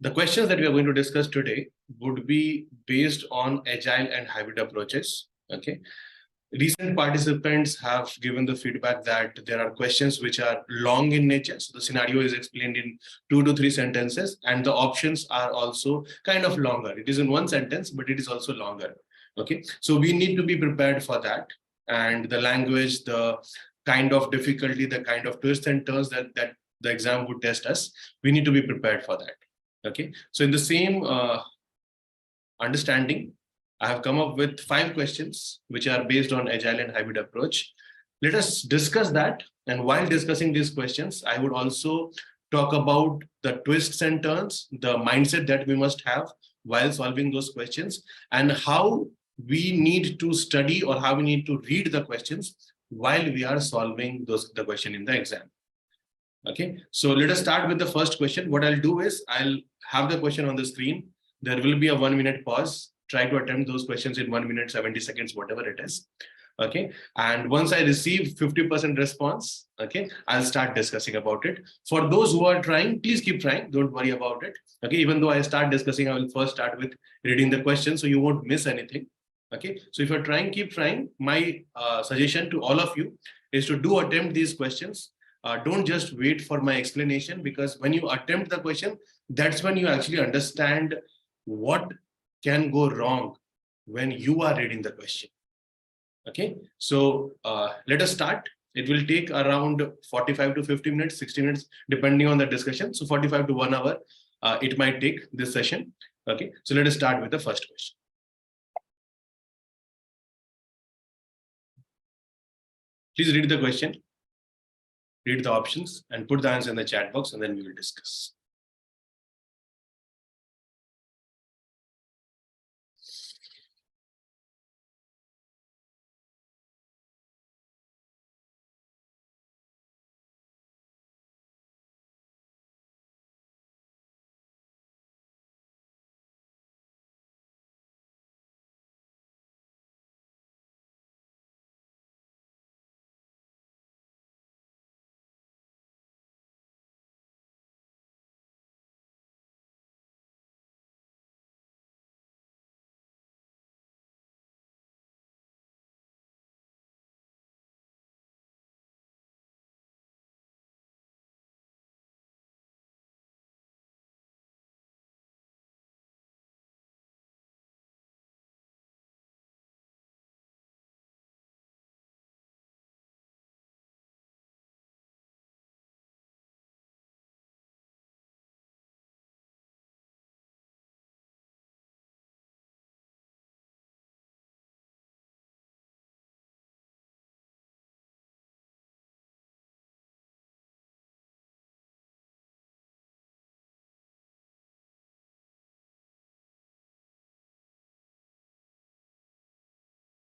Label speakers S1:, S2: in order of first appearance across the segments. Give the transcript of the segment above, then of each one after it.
S1: The questions that we are going to discuss today would be based on agile and hybrid approaches. Okay. Recent participants have given the feedback that there are questions which are long in nature. So the scenario is explained in 2 to 3 sentences, and the options are also kind of longer. It is in one sentence, but it is also longer. Okay. So we need to be prepared for that. And the language, the kind of difficulty, the kind of twists and turns that the exam would test us, we need to be prepared for that. Okay. So in the same understanding, I have come up with 5 questions which are based on agile and hybrid approach. Let us discuss that. And while discussing these questions, I would also talk about the twists and turns, the mindset that we must have while solving those questions, and how we need to study or how we need to read the questions while we are solving the question in the exam. Okay, so let us start with the first question. What I'll do is I'll have the question on the screen. There will be a 1-minute pause. Try to attempt those questions in 1 minute, 70 seconds, whatever it is. Okay. And once I receive 50% response, okay, I'll start discussing about it. For those who are trying, please keep trying. Don't worry about it. Okay. Even though I start discussing, I will first start with reading the question so you won't miss anything. Okay. So if you're trying, keep trying. My suggestion to all of you is to do attempt these questions. Don't just wait for my explanation, because when you attempt the question, that's when you actually understand what can go wrong when you are reading the question. Okay, so let us start. It will take around 45 to 50 minutes, 60 minutes, depending on the discussion. So 45 to 1 hour, it might take this session. Okay, so let us start with the first question. Please read the question, read the options, and put the answer in the chat box, and then we will discuss.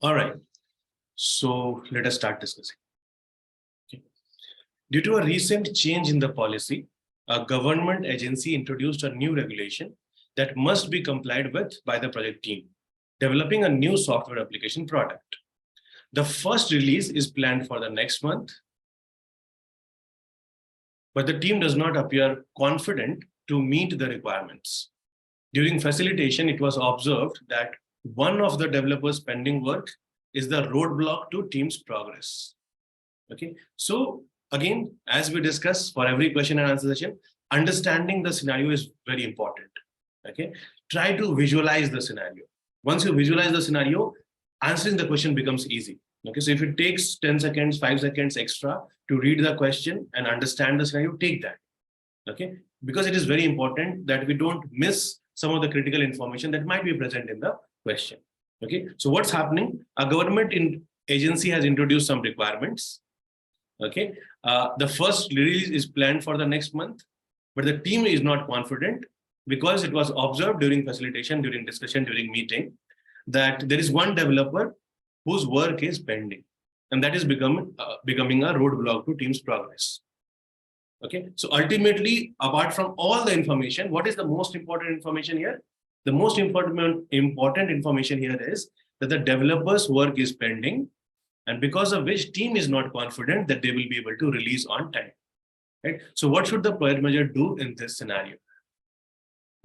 S1: All right, so let us start discussing. Okay. Due to a recent change in the policy, a government agency introduced a new regulation that must be complied with by the project team, developing a new software application product. The first release is planned for the next month, but the team does not appear confident to meet the requirements. During facilitation, it was observed that one of the developers' pending work is the roadblock to team's progress. Okay, so again, as we discuss for every question and answer session, understanding the scenario is very important. Okay, try to visualize the scenario. Once you visualize the scenario, answering the question becomes easy. Okay, so if it takes 10 seconds, 5 seconds extra to read the question and understand the scenario, take that. Okay, because it is very important that we don't miss some of the critical information that might be present in the question. Okay, so what's happening? A government agency has introduced some requirements. Okay, the first release is planned for the next month, but the team is not confident because it was observed during facilitation, during discussion, during meeting, that there is one developer whose work is pending, and that is becoming a roadblock to team's progress. Okay, so ultimately, apart from all the information, what is the most important information here? The most important information here is that the developer's work is pending, and because of which team is not confident that they will be able to release on time. Right? So what should the project manager do in this scenario?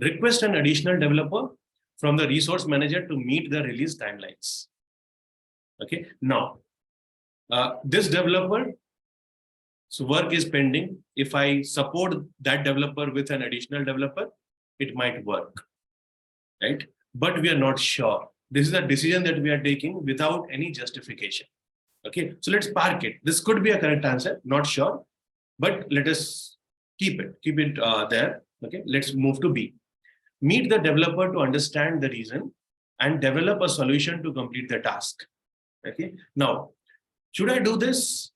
S1: request an additional developer from the resource manager to meet the release timelines. Okay, now this developer, so work is pending. If I support that developer with an additional developer, it might work, right? But we are not sure. This is a decision that we are taking without any justification. Okay, so let's park it. This could be a correct answer, not sure, but let us keep it there. Okay, let's move to B. Meet the developer to understand the reason and develop a solution to complete the task. Okay, now, should I do this?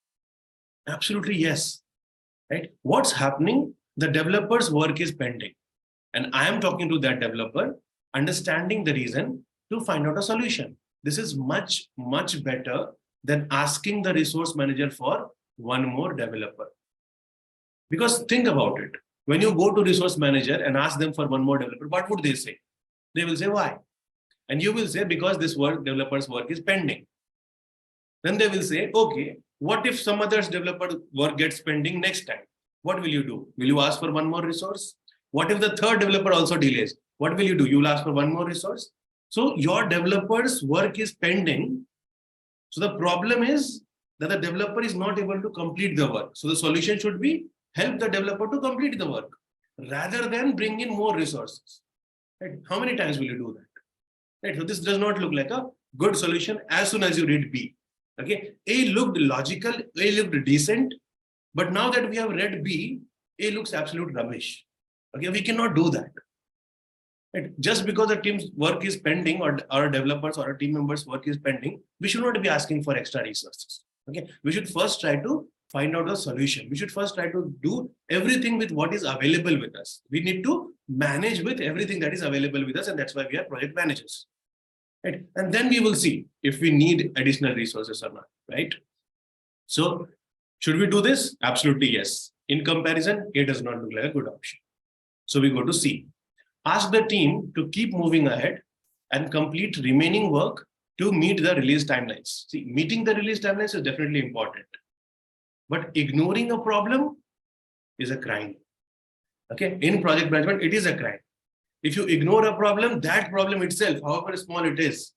S1: Absolutely yes. Right? What's happening? The developer's work is pending, and I am talking to that developer, understanding the reason to find out a solution. This is much, much better than asking the resource manager for one more developer. Because think about it. When you go to resource manager and ask them for one more developer, what would they say? They will say, why? And you will say, because this developer's work is pending. Then they will say, okay, what if some other developer work gets pending next time? What will you do? Will you ask for one more resource? What if the third developer also delays? What will you do? You will ask for one more resource. So your developer's work is pending. So the problem is that the developer is not able to complete the work. So the solution should be help the developer to complete the work rather than bring in more resources. Right? How many times will you do that? Right? So this does not look like a good solution as soon as you read B. Okay, A looked logical, A looked decent, but now that we have read B, A looks absolute rubbish. Okay, we cannot do that. Right? Just because the team's work is pending or our developers or our team members' work is pending, we should not be asking for extra resources. Okay, we should first try to find out a solution. We should first try to do everything with what is available with us. We need to manage with everything that is available with us, and that's why we are project managers. Right? And then we will see if we need additional resources or not, right? So should we do this? Absolutely yes. In comparison, A does not look like a good option. So we go to C. Ask the team to keep moving ahead and complete remaining work to meet the release timelines. See, meeting the release timelines is definitely important, but ignoring a problem is a crime. Okay, in project management, it is a crime. If you ignore a problem, that problem itself, however small it is,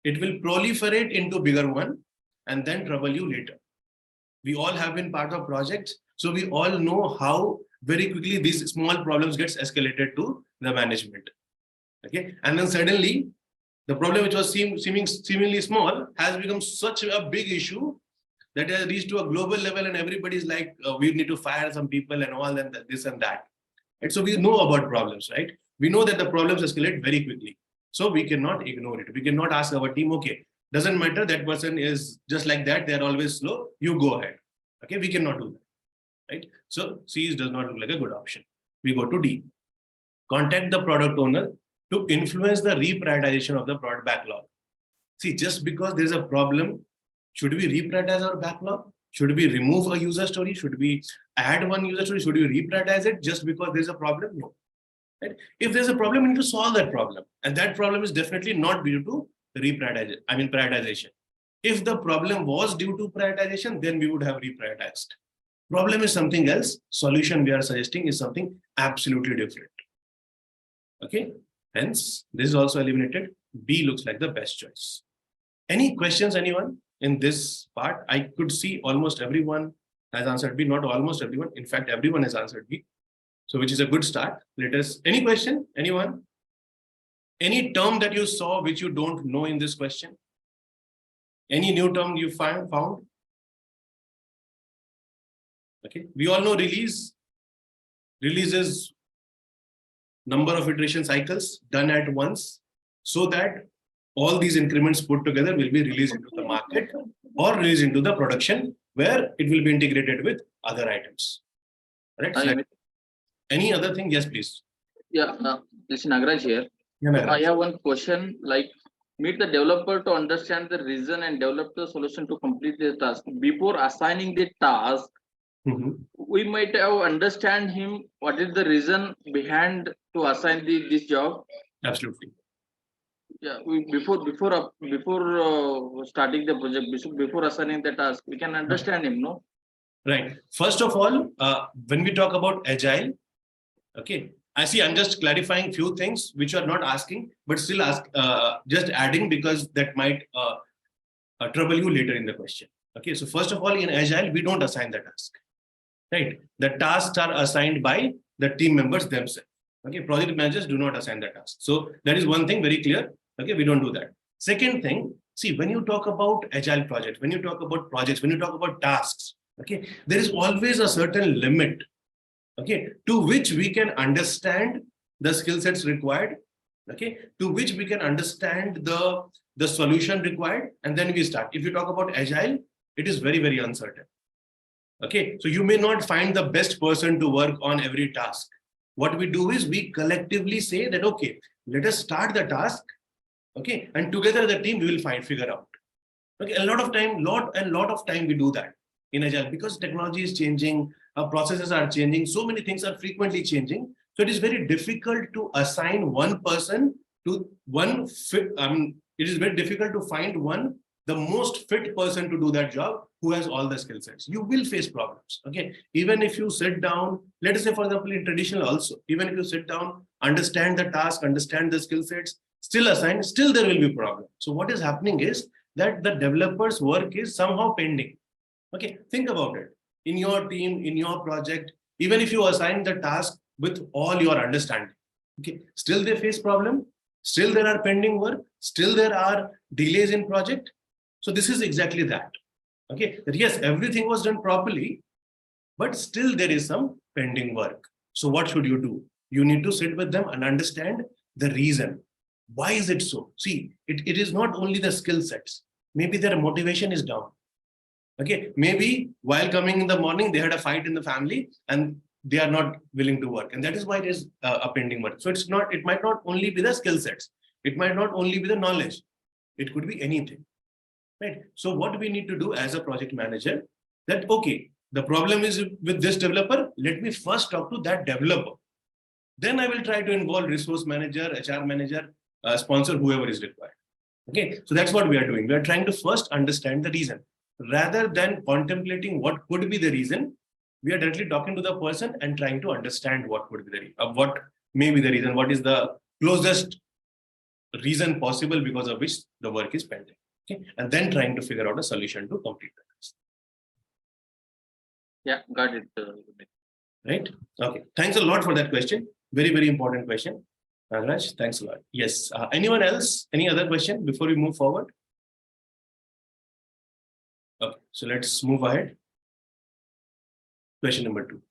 S1: it will proliferate into bigger one and then trouble you later. We all have been part of projects, so we all know how very quickly these small problems gets escalated to the management. Okay, and then suddenly the problem which was seemingly small has become such a big issue that has reached to a global level, and everybody is like, we need to fire some people and all, and this and that. And so we know about problems, right? We know that the problems escalate very quickly. So we cannot ignore it. We cannot ask our team, okay, doesn't matter, that person is just like that, they're always slow, you go ahead. Okay, we cannot do that, right? So C does not look like a good option. We go to D. Contact the product owner to influence the reprioritization of the product backlog. See, just because there's a problem, should we reprioritize our backlog? Should we remove a user story? Should we add one user story? Should we reprioritize it just because there's a problem? No. Right? If there's a problem, we need to solve that problem. And that problem is definitely not due to prioritization. If the problem was due to prioritization, then we would have reprioritized. Problem is something else. Solution we are suggesting is something absolutely different. Okay. Hence, this is also eliminated. B looks like the best choice. Any questions, anyone? In this part, I could see almost everyone has answered B, not almost everyone. In fact, everyone has answered B. So which is a good start. Let us, any question, anyone? Any term that you saw which you don't know in this question? Any new term you found? Okay, we all know release. Release is number of iteration cycles done at once so that all these increments put together will be released into the market or released into the production where it will be integrated with other items. Right? Any other thing? Yes, please.
S2: Yeah, this is Nagaraj here.
S1: Yeah, Nagaraj.
S2: I have one question, like meet the developer to understand the reason and develop the solution to complete the task. Before assigning the task, we might have understand him what is the reason behind to assign this job.
S1: Absolutely.
S2: Yeah, before starting the project, before assigning the task, we can understand him, no?
S1: Right. First of all, when we talk about Agile, okay, I see. I'm just clarifying few things which you are not asking, but still just adding because that might trouble you later in the question. Okay. So first of all, in Agile, we don't assign the task, right? The tasks are assigned by the team members themselves. Okay. Project managers do not assign the task. So that is one thing very clear. Okay. We don't do that. Second thing, see, when you talk about Agile projects, when you talk about projects, when you talk about tasks, okay, there is always a certain limit, okay, to which we can understand the skill sets required, okay, to which we can understand the solution required, and then we start. If you talk about Agile, it is very, very uncertain. Okay, so you may not find the best person to work on every task. What we do is we collectively say that, okay, let us start the task, okay, and together the team we will figure out. Okay, a lot of time we do that in Agile because technology is changing, our processes are changing, so many things are frequently changing. So it is very difficult to assign one person to one fit. It is very difficult to find the most fit person to do that job who has all the skill sets. You will face problems. Okay, even if you sit down, let us say, for example, in traditional also, even if you sit down, understand the task, understand the skill sets, still assign, still there will be problem. So what is happening is that the developer's work is somehow pending. Okay, think about it. In your team, in your project, even if you assign the task with all your understanding, okay, still they face problem, still there are pending work, still there are delays in project. So this is exactly that. Okay, yes, everything was done properly, but still there is some pending work. So what should you do? You need to sit with them and understand the reason. Why is it so? See, it is not only the skill sets. Maybe their motivation is down. Okay, maybe while coming in the morning, they had a fight in the family and they are not willing to work. And that is why it is a pending work. So it might not only be the skill sets. It might not only be the knowledge. It could be anything, right? So what we need to do as a project manager, that, okay, the problem is with this developer, let me first talk to that developer. Then I will try to involve resource manager, HR manager, sponsor, whoever is required. Okay, so that's what we are doing. We are trying to first understand the reason. Rather than contemplating what could be the reason, we are directly talking to the person and trying to understand what could be the reason, what may be the reason, what is the closest reason possible because of which the work is pending. Okay, and then trying to figure out a solution to complete the task.
S2: Yeah, got it.
S1: Right? Okay. Thanks a lot for that question. Very, very important question. Raj, thanks a lot. Yes. Anyone else? Any other question before we move forward? Okay. So let's move ahead. Question number 2.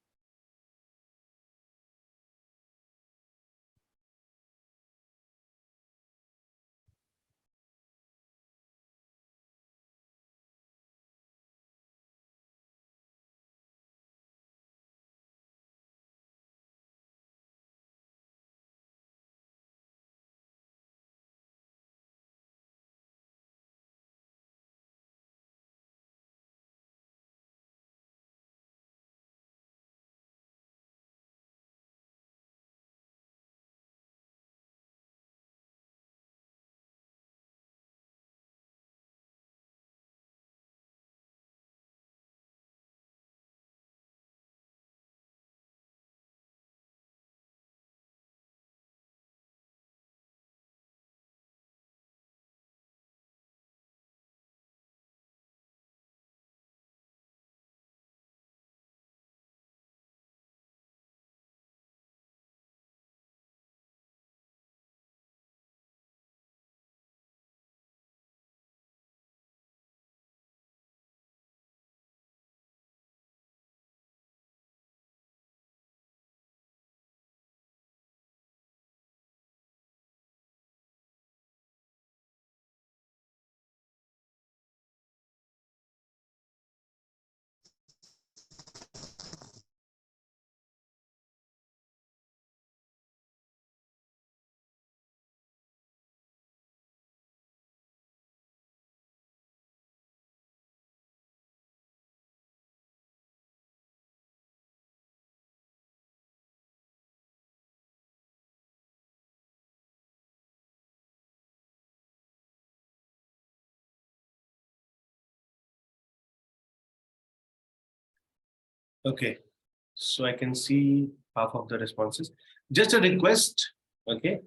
S1: Okay. So I can see half of the responses. Just a request, okay?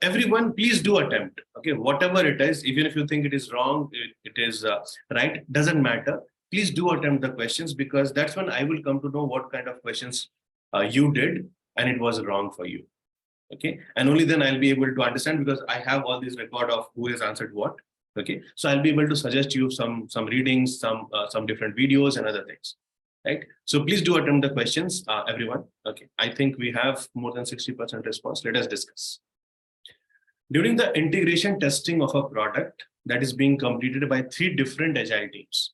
S1: Everyone, please do attempt, okay? Whatever it is, even if you think it is wrong, it is right, doesn't matter. Please do attempt the questions, because that's when I will come to know what kind of questions you did and it was wrong for you, okay? And only then I'll be able to understand, because I have all this record of who has answered what, okay? So I'll be able to suggest you some readings, some different videos and other things, right? So please do attempt the questions, everyone. Okay, I think we have more than 60% response. Let us discuss. During the integration testing of a product that is being completed by 3 different agile teams,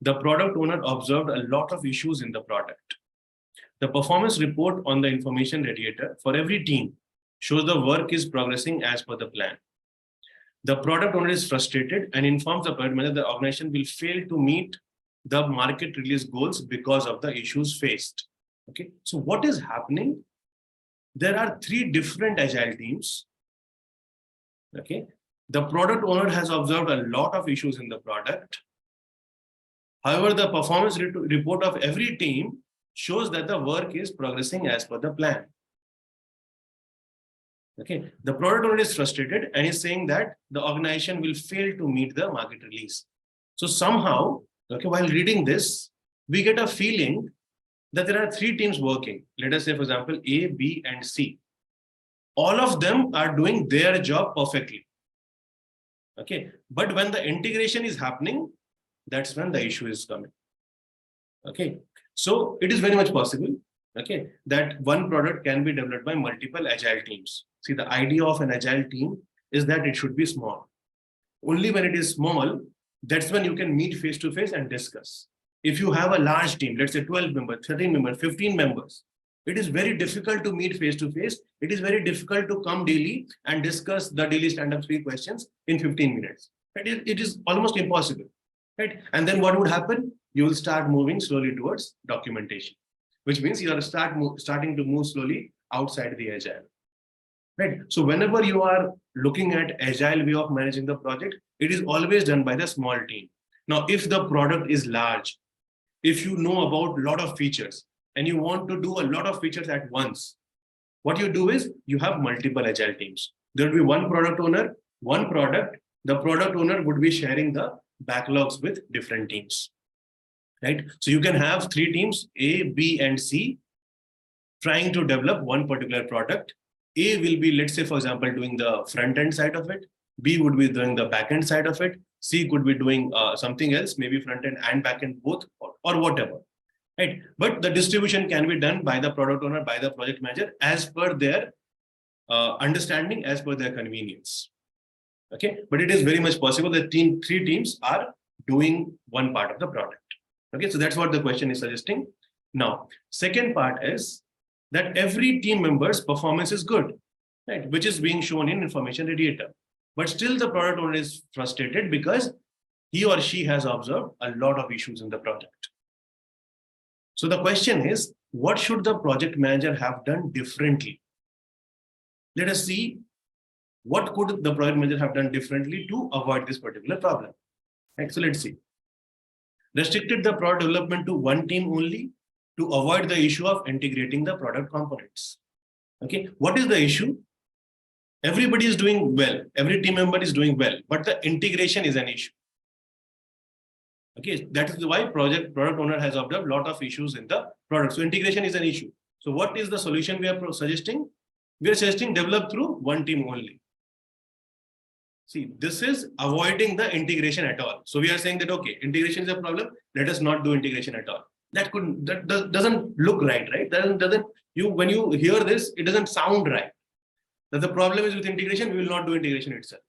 S1: the product owner observed a lot of issues in the product. The performance report on the information radiator for every team shows the work is progressing as per the plan. The product owner is frustrated and informs the product manager the organization will fail to meet the market release goals because of the issues faced. Okay, so what is happening? There are 3 different agile teams. Okay, the product owner has observed a lot of issues in the product. However, the performance report of every team shows that the work is progressing as per the plan. Okay, the product owner is frustrated and is saying that the organization will fail to meet the market release. So somehow, okay, while reading this, we get a feeling that there are 3 teams working. Let us say, for example, A, B, and C. All of them are doing their job perfectly. Okay, but when the integration is happening, that's when the issue is coming. Okay, so it is very much possible, okay, that one product can be developed by multiple agile teams. See, the idea of an agile team is that it should be small. Only when it is small, that's when you can meet face to face and discuss. If you have a large team, let's say 12 members, 13 members, 15 members, it is very difficult to meet face to face. It is very difficult to come daily and discuss the daily stand-up speak questions in 15 minutes. It is almost impossible, right? And then what would happen? You will start moving slowly towards documentation, which means you are starting to move slowly outside the agile. Right. So whenever you are looking at agile way of managing the project, it is always done by the small team. Now, if the product is large, if you know about a lot of features and you want to do a lot of features at once, what you do is you have multiple agile teams. There will be one product owner, one product. The product owner would be sharing the backlogs with different teams. Right. So you can have 3 teams, A, B, and C, trying to develop one particular product. A will be, let's say, for example, doing the front end side of it. B would be doing the back end side of it. C could be doing something else, maybe front end and back end both, or whatever. Right? But the distribution can be done by the product owner, by the project manager, as per their understanding, as per their convenience. Okay, but it is very much possible that 3 teams are doing one part of the product. Okay, so that's what the question is suggesting. Now, second part is that every team member's performance is good, right? Which is being shown in information radiator. But still the product owner is frustrated because he or she has observed a lot of issues in the project. So the question is, what should the project manager have done differently? Let us see what could the project manager have done differently to avoid this particular problem. Right, so let's see. Restricted the product development to one team only to avoid the issue of integrating the product components. Okay, what is the issue? Everybody is doing well. Every team member is doing well, but the integration is an issue. Okay, that is why product owner has observed a lot of issues in the product. So integration is an issue. So what is the solution we are suggesting? We are suggesting develop through one team only. See, this is avoiding the integration at all. So we are saying that, okay, integration is a problem. Let us not do integration at all. That doesn't look right, right? When you hear this, it doesn't sound right. That the problem is with integration, we will not do integration itself.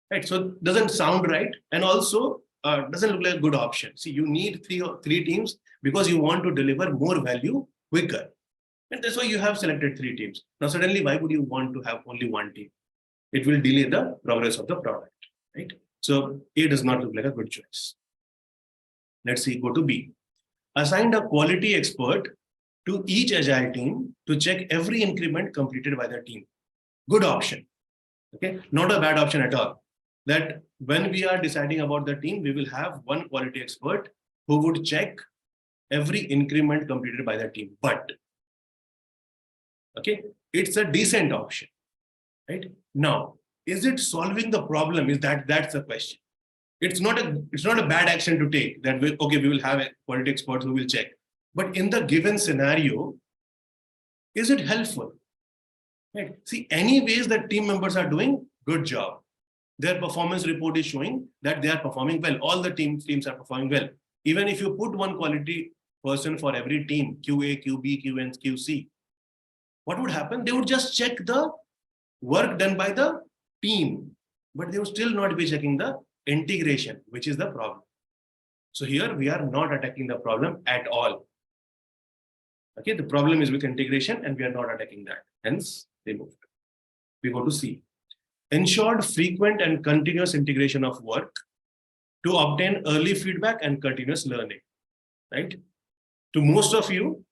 S1: Right? So it doesn't sound right, and also doesn't look like a good option. See, you need three teams because you want to deliver more value quicker. And that's why you have selected 3 teams. Now, suddenly, why would you want to have only one team? It will delay the progress of the product, right? So A does not look like a good choice. Let's see, go to B. Assigned a quality expert to each agile team to check every increment completed by the team. Good option, okay? Not a bad option at all. That when we are deciding about the team, we will have one quality expert who would check every increment completed by the team. But Okay, it's a decent option, right? Now, is it solving the problem? That's the question. It's not a bad action to take. That we will have a quality experts who will check. But in the given scenario, is it helpful? Right. See, any ways that team members are doing, good job. Their performance report is showing that they are performing well. All the teams are performing well. Even if you put one quality person for every team, QA, QB, QN, QC, what would happen? They would just check the work done by the team, but they would still not be checking the integration, which is the problem. So here we are not attacking the problem at all. Okay, the problem is with integration and we are not attacking that. Hence, they moved. We go to C. Ensured frequent and continuous integration of work to obtain early feedback and continuous learning, right? To most of you,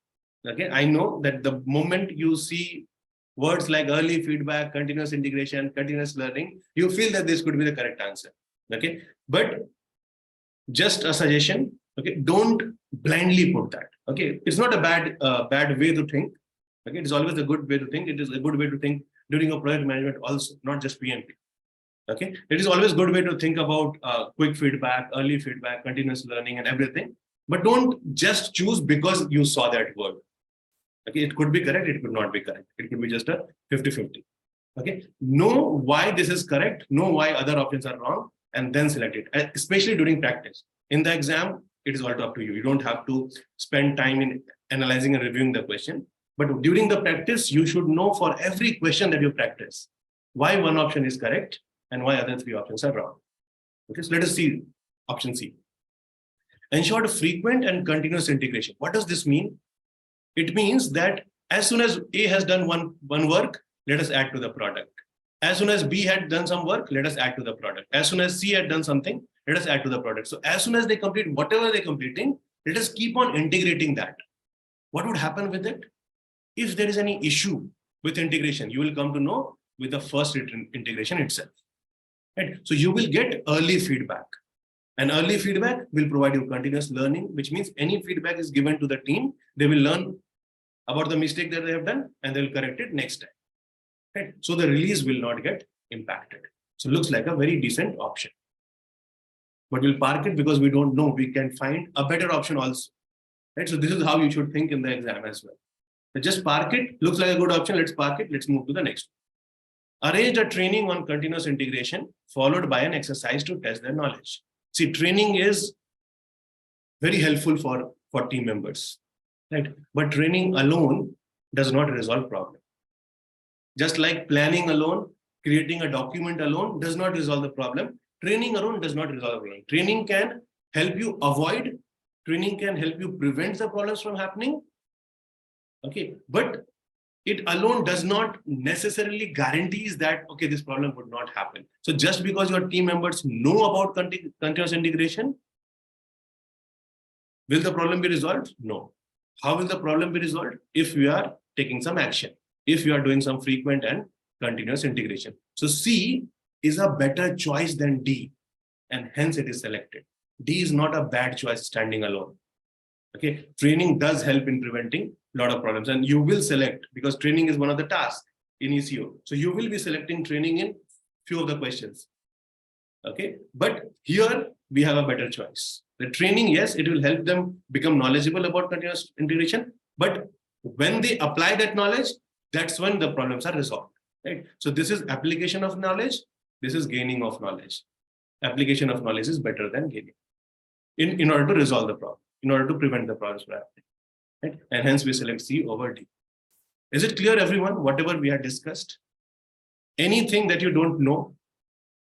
S1: okay, I know that the moment you see words like early feedback, continuous integration, continuous learning, you feel that this could be the correct answer, okay? But just a suggestion, okay, don't blindly put that, okay? It's not a bad way to think, okay? It's always a good way to think. It is a good way to think during a project management also, not just PMP. Okay, it is always a good way to think about quick feedback, early feedback, continuous learning, and everything. But don't just choose because you saw that word. Okay, it could be correct, it could not be correct. It could be just a 50-50. Okay, know why this is correct, know why other options are wrong, and then select it, especially during practice. In the exam, it is all up to you. You don't have to spend time in analyzing and reviewing the question. But during the practice, you should know for every question that you practice, why one option is correct and why other three options are wrong. Okay, so let us see option C. Ensured frequent and continuous integration. What does this mean? It means that as soon as A has done one work, let us add to the product. As soon as B had done some work, let us add to the product. As soon as C had done something, let us add to the product. So as soon as they complete whatever they're completing, let us keep on integrating that. What would happen with it? If there is any issue with integration, you will come to know with the first integration itself. Right? So you will get early feedback. And early feedback will provide you continuous learning, which means any feedback is given to the team, they will learn about the mistake that they have done and they will correct it next time. Right? So the release will not get impacted. So it looks like a very decent option. But we'll park it because we don't know. We can find a better option also. Right? So this is how you should think in the exam as well. So just park it, looks like a good option, let's park it, let's move to the next one. Arrange a training on continuous integration followed by an exercise to test their knowledge. See, training is very helpful for team members, right? But training alone does not resolve problem. Just like planning alone, creating a document alone does not resolve the problem. Training alone does not resolve the problem. Training can help you avoid, training can help you prevent the problems from happening. Okay, but it alone does not necessarily guarantees that, okay, this problem would not happen. So just because your team members know about continuous integration, will the problem be resolved? No. How will the problem be resolved? If we are taking some action, if you are doing some frequent and continuous integration. So C is a better choice than D, and hence it is selected. D is not a bad choice standing alone. Okay, training does help in preventing a lot of problems, and you will select because training is one of the tasks in ECO. So you will be selecting training in few of the questions. Okay, but here we have a better choice. The training, yes, it will help them become knowledgeable about continuous integration, but when they apply that knowledge, that's when the problems are resolved. Right? So this is application of knowledge. This is gaining of knowledge. Application of knowledge is better than gaining in order to resolve the problem, in order to prevent the problems from happening. Right? And hence we select C over D. Is it clear, everyone, whatever we had discussed? Anything that you don't know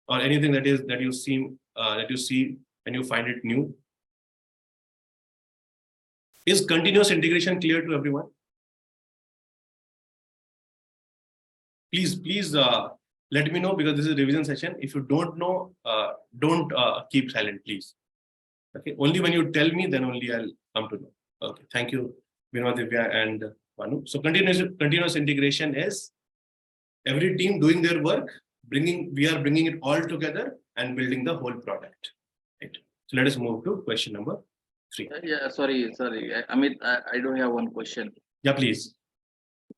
S1: or anything that you see and you find it new? Is continuous integration clear to everyone? Please let me know, because this is a revision session. If you don't know, don't keep silent, please. Okay, only when you tell me, then only I'll come to know. Okay, thank you, Vinod, Divya, and Manu. So continuous integration is every team doing their work, we are bringing it all together and building the whole product. Right. So let us move to question number 3.
S2: Yeah, sorry. Amit, I do have one question.
S1: Yeah, please.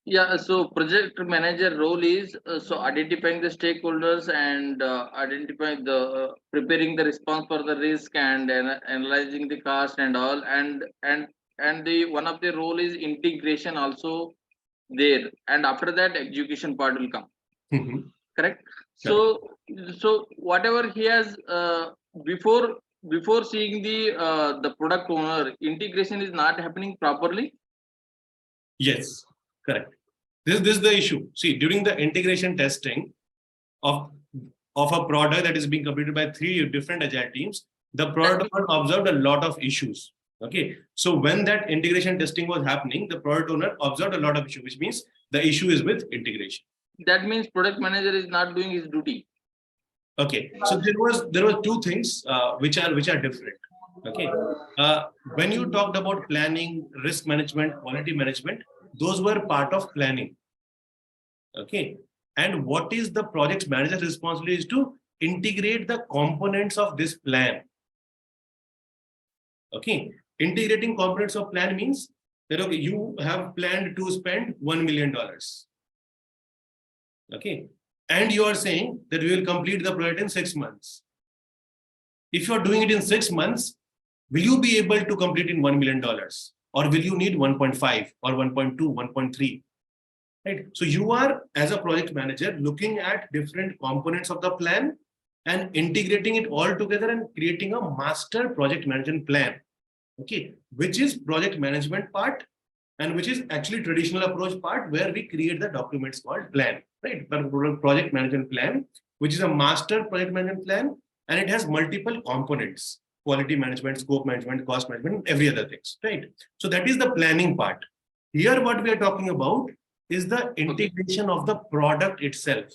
S2: Yeah, so project manager role is so identifying the stakeholders and identifying the preparing the response for the risk and analyzing the cost and all, and the one of the role is integration also there, and after that execution part will come.
S1: Mhm.
S2: Correct.
S1: Correct.
S2: So whatever he has before before seeing the product owner, integration is not happening properly.
S1: Yes, correct. This is the issue. See, during the integration testing of a product that is being completed by 3 different agile teams, the product owner observed a lot of issues. Okay, so when that integration testing was happening, the product owner observed a lot of issues, which means the issue is with integration.
S2: That means product manager is not doing his duty.
S1: Okay, so there were two things which are different. Okay, when you talked about planning, risk management, quality management, those were part of planning. Okay, and what is the project manager's responsibility is to integrate the components of this plan. Okay, integrating components of plan means that okay, you have planned to spend $1 million. Okay, and you are saying that we will complete the project in 6 months. If you are doing it in 6 months, will you be able to complete in $1 million, or will you need 1.5 or 1.2, 1.3? Right. So you are, as a project manager, looking at different components of the plan and integrating it all together and creating a master project management plan. Okay, which is project management part, and which is actually traditional approach part, where we create the documents called plan. Right, but project management plan, which is a master project management plan, and it has multiple components: quality management, scope management, cost management, every other things. Right. So that is the planning part. Here, what we are talking about is the integration of the product itself.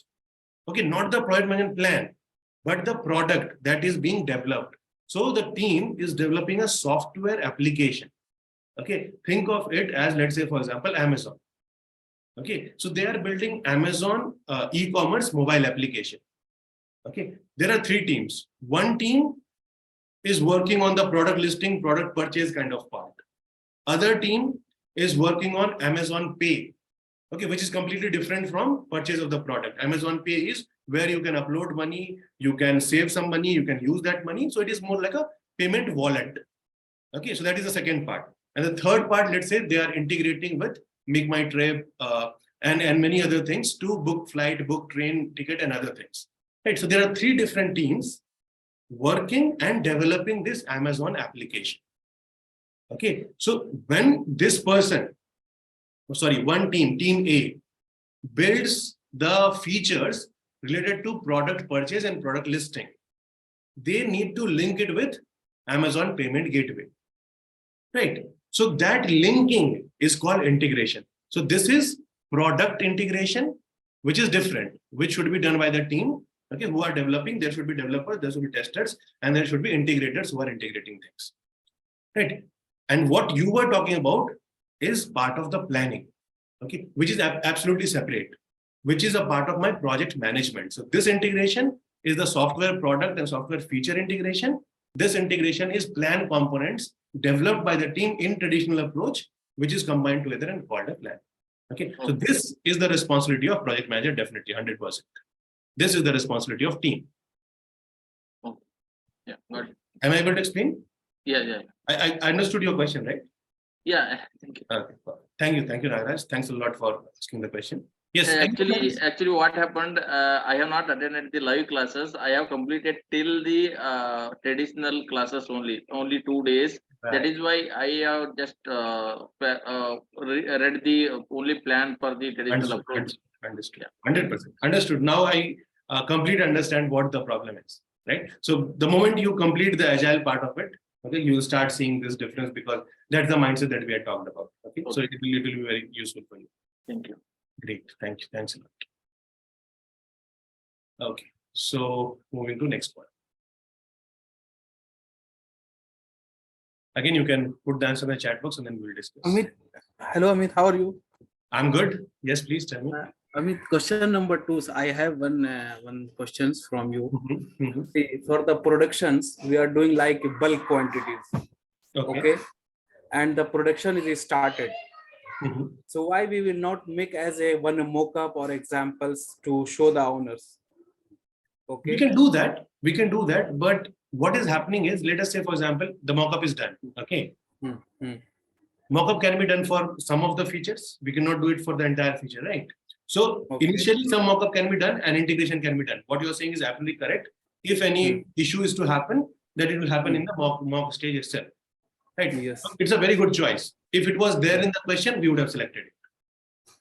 S1: Okay, not the project management plan, but the product that is being developed. So the team is developing a software application. Okay, think of it as, let's say, for example, Amazon. Okay, so they are building Amazon e-commerce mobile application. Okay, there are 3 teams. One team is working on the product listing, product purchase kind of part. Other team is working on Amazon Pay. Okay, which is completely different from purchase of the product. Amazon Pay is where you can upload money, you can save some money, you can use that money. So it is more like a payment wallet. Okay, so that is the second part. And the third part, let's say they are integrating with Make My Trip and many other things to book flight, book train ticket and other things. Right, so there are 3 different teams working and developing this Amazon application. Okay, so when this person, one team, team A, builds the features related to product purchase and product listing, they need to link it with Amazon Payment Gateway. Right. So that linking is called integration. So this is product integration, which is different, which should be done by the team. Okay, who are developing. There should be developers, there should be testers, and there should be integrators who are integrating things. Right. And what you were talking about is part of the planning. Okay, which is absolutely separate, which is a part of my project management. So this integration is the software product and software feature integration. This integration is plan components developed by the team in traditional approach, which is combined together and called a plan. Okay, so this is the responsibility of project manager, definitely 100%. This is the responsibility of team.
S2: Yeah, got it.
S1: Am I able to explain?
S2: Yeah.
S1: I understood your question, right?
S2: Yeah, thank you.
S1: Okay, thank you, Nagaraj. Thanks a lot for asking the question. Yes,
S2: actually, what happened? I have not attended the live classes. I have completed till the traditional classes only 2 days. Right. That is why I have just read the only plan for the traditional approach.
S1: Understood. 100%. Understood. Now I completely understand what the problem is. Right. So the moment you complete the agile part of it, okay, you will start seeing this difference, because that's the mindset that we had talked about. Okay. So it will be very useful for you.
S2: Thank you.
S1: Great. Thank you. Thanks a lot. Okay. So moving to next one. Again, you can put the answer in the chat box and then we'll discuss.
S3: Amit, hello Amit, how are you?
S1: I'm good. Yes, please tell me.
S3: Amit, question number 2. So I have one questions from you. See, for the productions, we are doing like bulk quantities. Okay. And the production is started. So why we will not make as a one mock-up or examples to show the owners?
S1: We
S3: Okay.
S1: can do that. We can do that. But what is happening is, let us say, for example, the mockup is done. Okay. Mockup can be done for some of the features. We cannot do it for the entire feature, right? So
S3: Okay.
S1: initially, some mockup can be done and integration can be done. What you are saying is absolutely correct. If any issue is to happen, that it will happen in the mock stage itself, right?
S3: Yes.
S1: It's a very good choice. If it was there in the question, we would have selected it.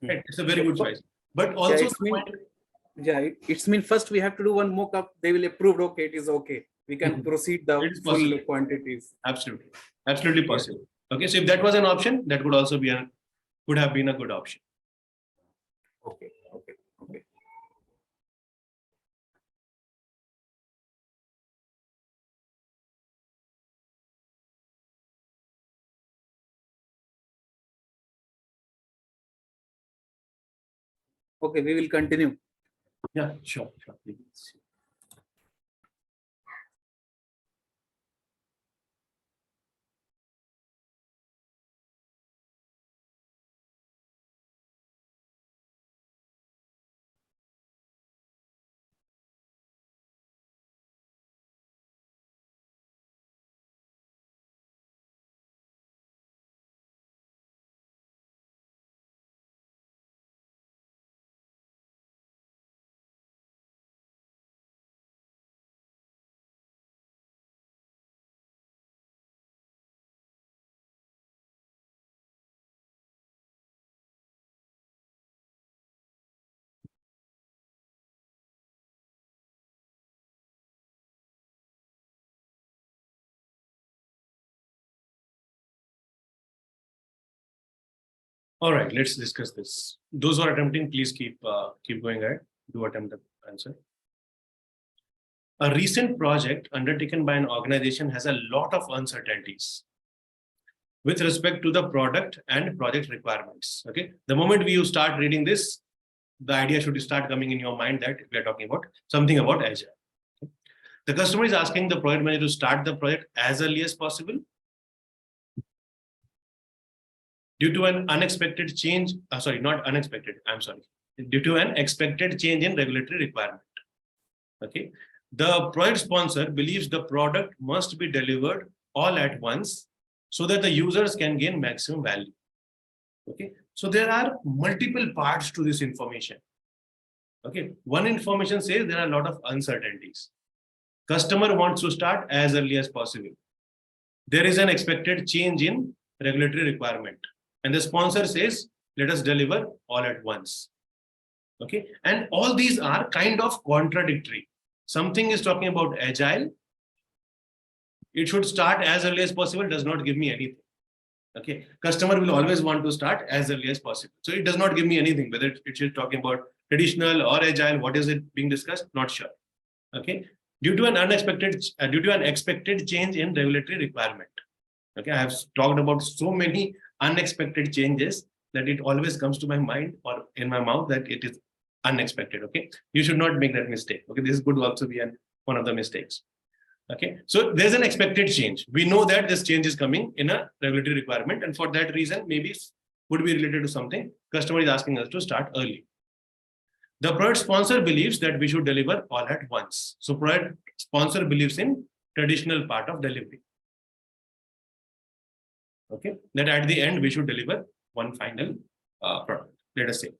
S1: Right? It's a very good choice. But also,
S3: it's mean first we have to do one mock-up. They will approve. Okay, it is okay. We can proceed the full quantities.
S1: Absolutely, absolutely possible. Okay, so if that was an option, that could also be could have been a good option.
S3: Okay. Okay, we will continue.
S1: Yeah, sure. All right, let's discuss this. Those who are attempting, please keep going ahead. Do attempt the answer. A recent project undertaken by an organization has a lot of uncertainties with respect to the product and project requirements. Okay, the moment you start reading this, the idea should start coming in your mind that we are talking about something about Agile. Okay? The customer is asking the project manager to start the project as early as possible due to an unexpected change. Not unexpected. I'm sorry. Due to an expected change in regulatory requirement. Okay. The project sponsor believes the product must be delivered all at once so that the users can gain maximum value. Okay. So there are multiple parts to this information. Okay. One information says there are a lot of uncertainties. Customer wants to start as early as possible. There is an expected change in regulatory requirement. And the sponsor says, let us deliver all at once. Okay. And all these are kind of contradictory. Something is talking about Agile. It should start as early as possible, does not give me anything. Okay. Customer will always want to start as early as possible. So it does not give me anything, whether it is talking about traditional or Agile, what is it being discussed? Not sure. Okay. Due to an expected change in regulatory requirement. Okay. I have talked about so many unexpected changes that it always comes to my mind or in my mouth that it is unexpected. Okay. You should not make that mistake. Okay. This could also be one of the mistakes. Okay. So there's an expected change. We know that this change is coming in a regulatory requirement. And for that reason, maybe would be related to something. Customer is asking us to start early. The product sponsor believes that we should deliver all at once. So product sponsor believes in traditional part of delivery. Okay. That at the end, we should deliver one final product. Let us say.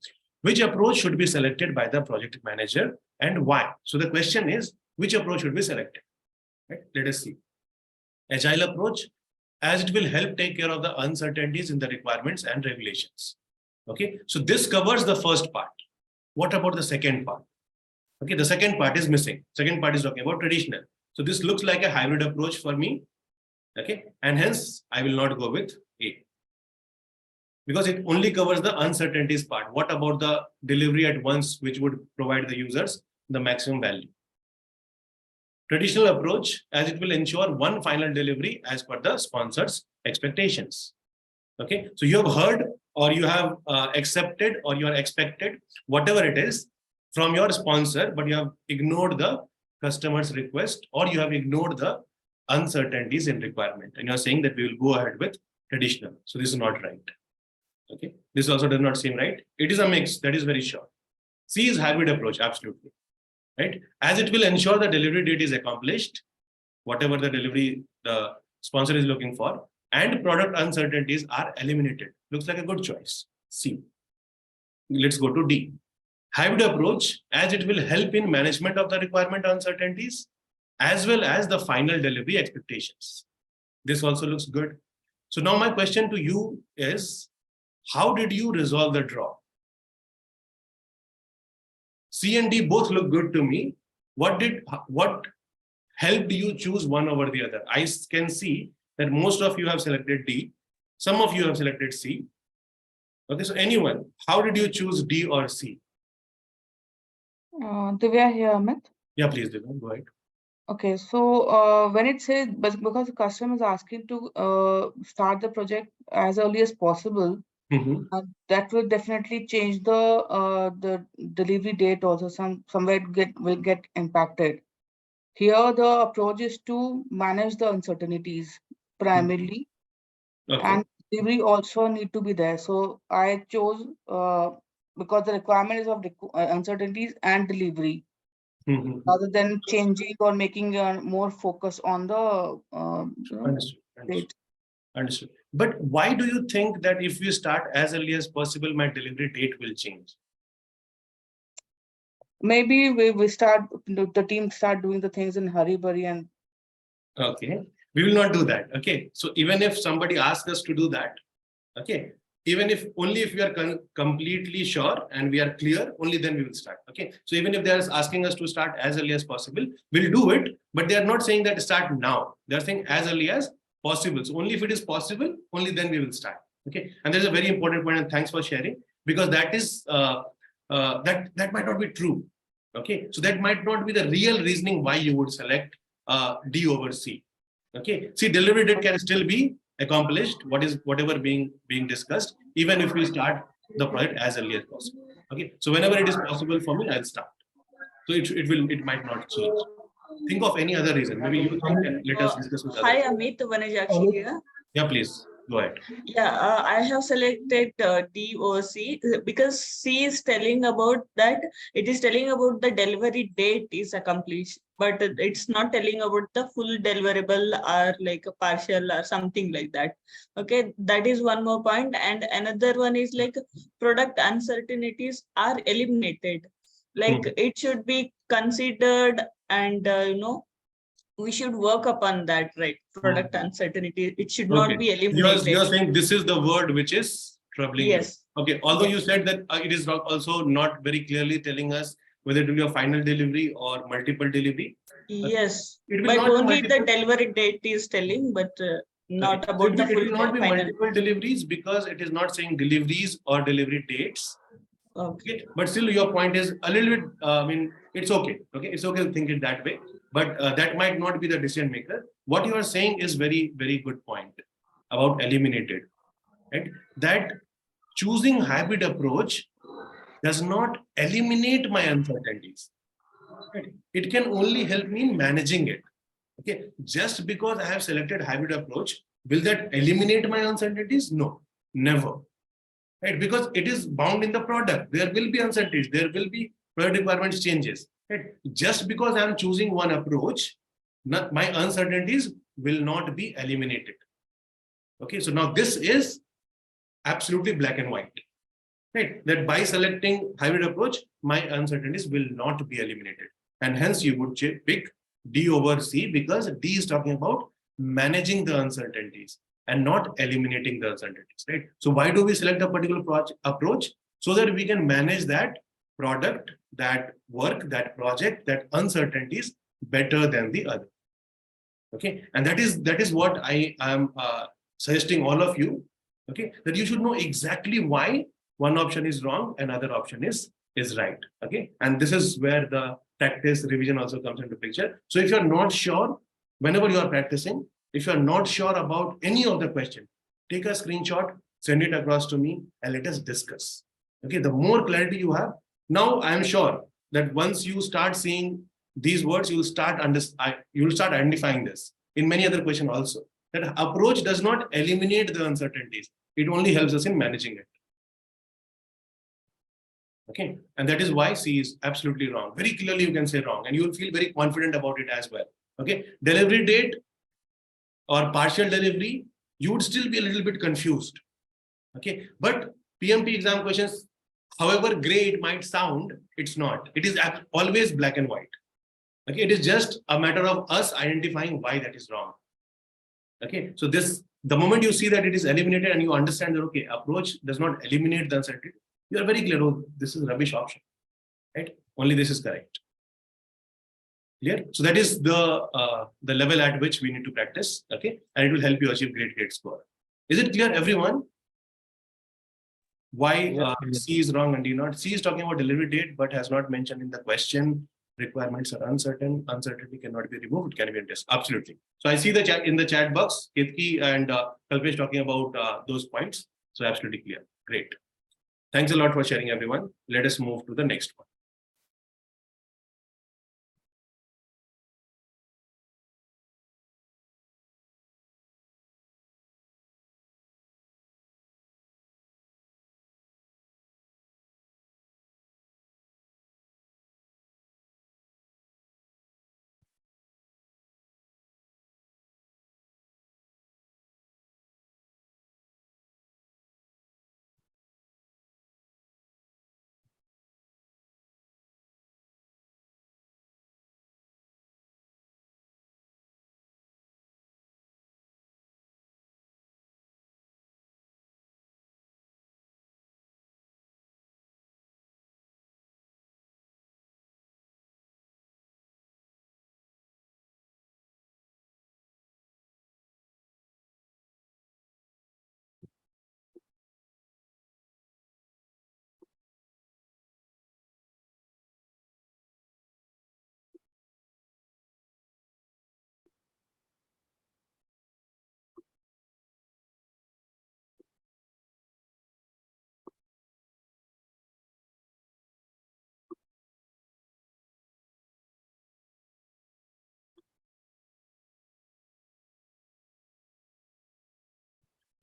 S1: Which approach should be selected by the project manager and why? So the question is, which approach should be selected? Right? Let us see. Agile approach, as it will help take care of the uncertainties in the requirements and regulations. Okay, so this covers the first part. What about the second part? Okay, the second part is missing. Second part is talking about traditional. So this looks like a hybrid approach for me. Okay, and hence I will not go with A. Because it only covers the uncertainties part. What about the delivery at once, which would provide the users the maximum value? Traditional approach, as it will ensure one final delivery as per the sponsor's expectations. Okay, so you have heard or you have accepted or you are expected, whatever it is, from your sponsor, but you have ignored the customer's request or you have ignored the uncertainties in requirement. And you're saying that we will go ahead with traditional. So this is not right. Okay, this also does not seem right. It is a mix, that is very sure. C is hybrid approach, absolutely. Right? As it will ensure the delivery date is accomplished, whatever the delivery the sponsor is looking for, and product uncertainties are eliminated. Looks like a good choice. C. Let's go to D. Hybrid approach, as it will help in management of the requirement uncertainties, as well as the final delivery expectations. This also looks good. So now my question to you is, how did you resolve the draw? C and D both look good to me. What helped you choose one over the other? I can see that most of you have selected D. Some of you have selected C. Okay, so anyone, how did you choose D or C?
S4: Divya here, Amit.
S1: Yeah, please, Divya, go ahead.
S4: Okay, so when it says, but because the customer is asking to start the project as early as possible, that will definitely change the delivery date also. Somewhere it will get impacted. Here, the approach is to manage the uncertainties primarily,
S1: Okay.
S4: and delivery also need to be there. So I chose because the requirement is of uncertainties and delivery, rather than changing or making more focus on the
S1: Understood.
S4: date.
S1: Understood. But why do you think that if we start as early as possible, my delivery date will change?
S4: Maybe we start, the team start doing the things in hurry burry and
S1: Okay, we will not do that. Okay, so even if somebody asks us to do that, okay, even if only if we are completely sure and we are clear, only then we will start. Okay, so even if they are asking us to start as early as possible, we'll do it, but they are not saying that start now. They are saying as early as possible. So only if it is possible, only then we will start. Okay, and there's a very important point, and thanks for sharing, because that is that might not be true. Okay, so that might not be the real reasoning why you would select D over C. Okay, see, delivery date can still be accomplished, whatever being discussed, even if we start the project as early as possible. Okay, so whenever it is possible for me, I'll start. So it might not change. Think of any other reason. Maybe you think, and let us discuss with
S5: Hi,
S1: others.
S5: Amit, Vanajakshi here.
S1: Yeah, please go ahead.
S5: Yeah, I have selected D or C because C is telling about that it is telling about the delivery date is accomplished, but it's not telling about the full deliverable or like a partial or something like that. Okay, that is one more point. And another one is like product uncertainties are eliminated. Like it should be considered and we should work upon that, right? Product uncertainty, it should not be eliminated.
S1: You're saying this is the word which is troubling you.
S5: Yes.
S1: Okay, although you
S5: Yes.
S1: said that it is also not very clearly telling us whether it will be a final delivery or multiple delivery.
S5: Yes,
S1: It will
S5: but
S1: not be
S5: only the
S1: multiple.
S5: delivery date is telling, but not
S1: Okay. So
S5: about the
S1: it
S5: full
S1: will not be
S5: final.
S1: multiple deliveries because it is not saying deliveries or delivery dates.
S5: Okay.
S1: Okay. But still, your point is a little bit. I mean, it's okay. Okay, it's okay to think it that way. But that might not be the decision maker. What you are saying is very, very good point about eliminated. Right? That choosing hybrid approach does not eliminate my uncertainties. Right? It can only help me in managing it. Okay, just because I have selected hybrid approach, will that eliminate my uncertainties? No, never. Right? Because it is bound in the product. There will be uncertainties. There will be product requirements changes. Right? Just because I am choosing one approach, my uncertainties will not be eliminated. Okay, so now this is absolutely black and white. Right? That by selecting hybrid approach, my uncertainties will not be eliminated. And hence you would pick D over C because D is talking about managing the uncertainties and not eliminating the uncertainties, right? So why do we select a particular approach? So that we can manage that product, that work, that project, that uncertainties better than the other. Okay, and that is what I am suggesting all of you. Okay, that you should know exactly why one option is wrong and other option is right. Okay, and this is where the practice revision also comes into picture. So if you're not sure, whenever you are practicing, if you're not sure about any of the question, take a screenshot, send it across to me, and let us discuss. Okay, the more clarity you have, now I am sure that once you start seeing these words, you will start identifying this in many other questions also. That approach does not eliminate the uncertainties. It only helps us in managing it. Okay, and that is why C is absolutely wrong. Very clearly you can say wrong, and you will feel very confident about it as well. Okay, delivery date or partial delivery, you would still be a little bit confused. Okay, but PMP exam questions, however gray it might sound, it's not. It is always black and white. Okay, it is just a matter of us identifying why that is wrong. Okay, so the moment you see that it is eliminated and you understand that, okay, approach does not eliminate the uncertainty, you are very clear, oh, this is rubbish option, right? Only this is correct. Clear? So that is the level at which we need to practice, okay? And it will help you achieve great score. Is it clear, everyone? Why C is wrong and D not? C is talking about delivery date, but has not mentioned in the question. Requirements are uncertain. Uncertainty cannot be removed. It can be addressed. Absolutely. So I see the chat in the chat box. Ketki and Kalpesh talking about those points. So absolutely clear. Great. Thanks a lot for sharing, everyone. Let us move to the next one.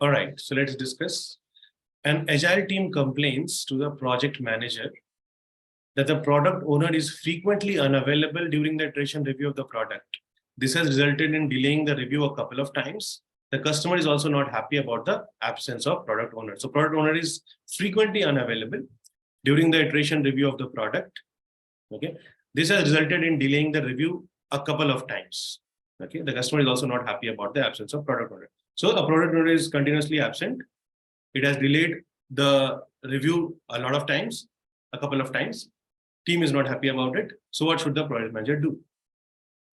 S1: All right, so let's discuss. An agile team complains to the project manager that the product owner is frequently unavailable during the iteration review of the product. This has resulted in delaying the review a couple of times. The customer is also not happy about the absence of product owner. So product owner is frequently unavailable during the iteration review of the product. Okay, this has resulted in delaying the review a couple of times. Okay, the customer is also not happy about the absence of product owner. So a product owner is continuously absent. It has delayed the review a lot of times, a couple of times. Team is not happy about it. So what should the project manager do?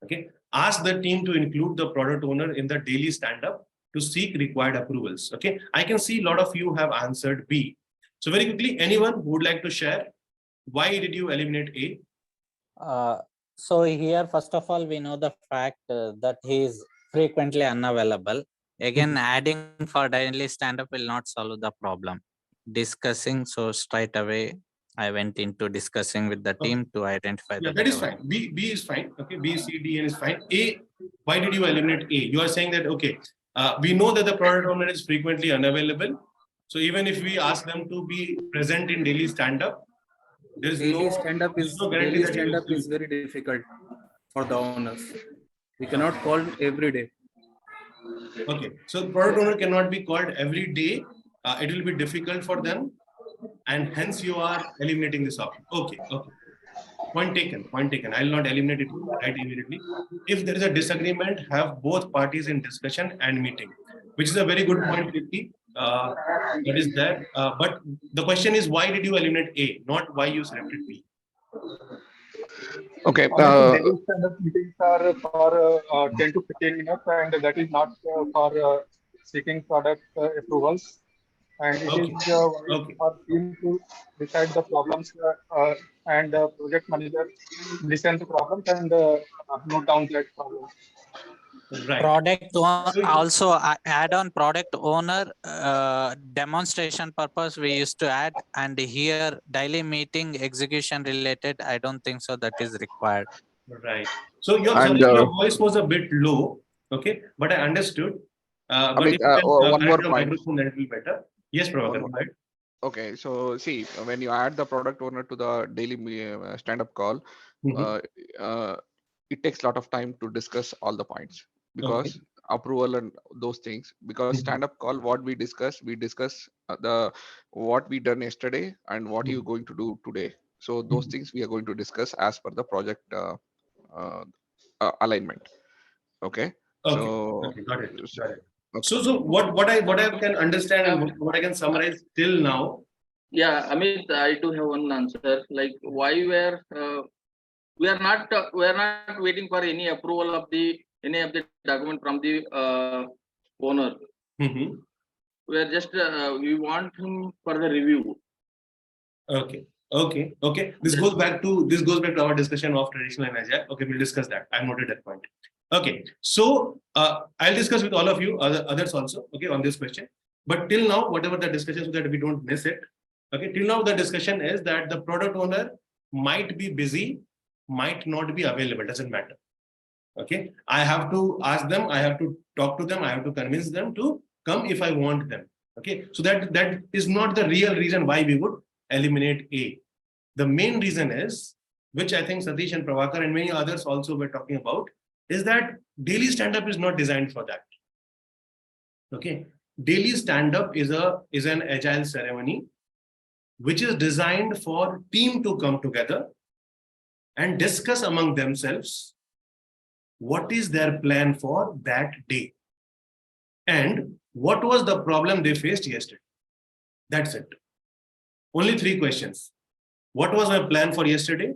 S1: Okay, ask the team to include the product owner in the daily stand-up to seek required approvals. Okay, I can see a lot of you have answered B. So very quickly, anyone who would like to share, why did you eliminate A?
S6: So here, first of all, we know the fact that he is frequently unavailable. Again, adding for daily stand-up will not solve the problem. Discussing, so straight away, I went into discussing with the team to identify the.
S1: That is fine. B is fine. Okay, B, C, D, N is fine. A, why did you eliminate A? You are saying that, okay, we know that the product owner is frequently unavailable. So even if we ask them to be present in daily stand-up, there is
S3: Daily stand-up is very difficult for the owners. We cannot call every day.
S1: Okay, so product owner cannot be called every day. It will be difficult for them, and hence you are eliminating this option. Okay, okay. Point taken, point taken. I will not eliminate it right immediately. If there is a disagreement, have both parties in discussion and meeting, which is a very good point, Ricky. That is there. But the question is, why did you eliminate A, not why you selected B?
S7: Okay.
S8: Daily stand-up meetings are for 10 to 15 minutes, and that is not for seeking product approvals. And it is for team to decide the problems, and project manager listen to problems and note down that problem.
S1: Right.
S6: Product also add on product owner demonstration purpose we used to add, and here daily meeting execution related, I don't think so that is required.
S1: Right. So your voice was a bit low, okay, but I understood. But if you can
S7: one more point.
S1: microphone, that will be better. Yes, Prabhakar, go ahead.
S7: Okay, so see, when you add the product owner to the daily stand-up call, uh, uh, it takes a lot of time to discuss all the points
S1: Okay.
S7: because approval and those things. Because stand-up call, what we discuss the what we done yesterday and what you going to do today. So those things we are going to discuss as per the project uh, alignment. Okay,
S1: Okay.
S7: so
S1: Okay. Got it. Got it.
S7: okay.
S1: So what I can understand and what I can summarize till now.
S2: Yeah, Amit, I do have one answer. Like why we are not waiting for any approval of any of the document from the owner. We are just we want him for the review.
S1: Okay. Okay. This goes back to our discussion of traditional and agile. Okay, we'll discuss that. I've noted that point. Okay, so I'll discuss with all of you, others also, okay, on this question. But till now, whatever the discussion, so that we don't miss it. Okay, till now the discussion is that the product owner might be busy, might not be available, doesn't matter. Okay, I have to ask them, I have to talk to them, I have to convince them to come if I want them. Okay, so that is not the real reason why we would eliminate A. The main reason is, which I think Satish and Prabhakar and many others also were talking about, is that daily stand-up is not designed for that. Okay, daily stand-up is an agile ceremony which is designed for team to come together and discuss among themselves what is their plan for that day and what was the problem they faced yesterday. That's it. Only 3 questions. What was my plan for yesterday?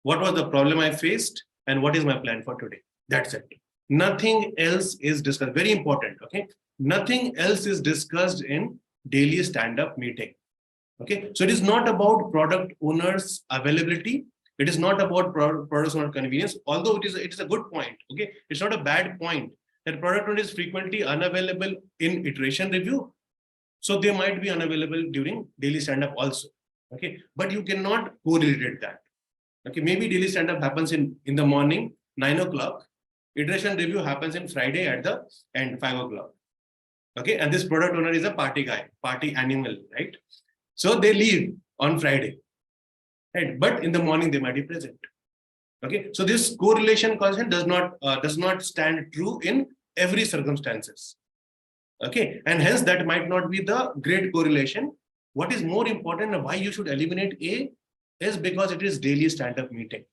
S1: What was the problem I faced? And what is my plan for today? That's it. Nothing else is discussed. Very important. Okay. Nothing else is discussed in daily stand-up meeting. Okay. So it is not about product owners' availability. It is not about product owner convenience, although it is a good point. Okay. It's not a bad point that product owner is frequently unavailable in iteration review. So they might be unavailable during daily stand-up also. Okay. But you cannot correlate that. Okay, maybe daily stand-up happens in the morning, 9 o'clock. Iteration review happens in Friday at the end, 5 o'clock. Okay, and this product owner is a party guy, party animal, right? So they leave on Friday, right? But in the morning they might be present. Okay, so this correlation constant does not stand true in every circumstances. Okay, and hence that might not be the great correlation. What is more important and why you should eliminate A is because it is daily stand-up meeting.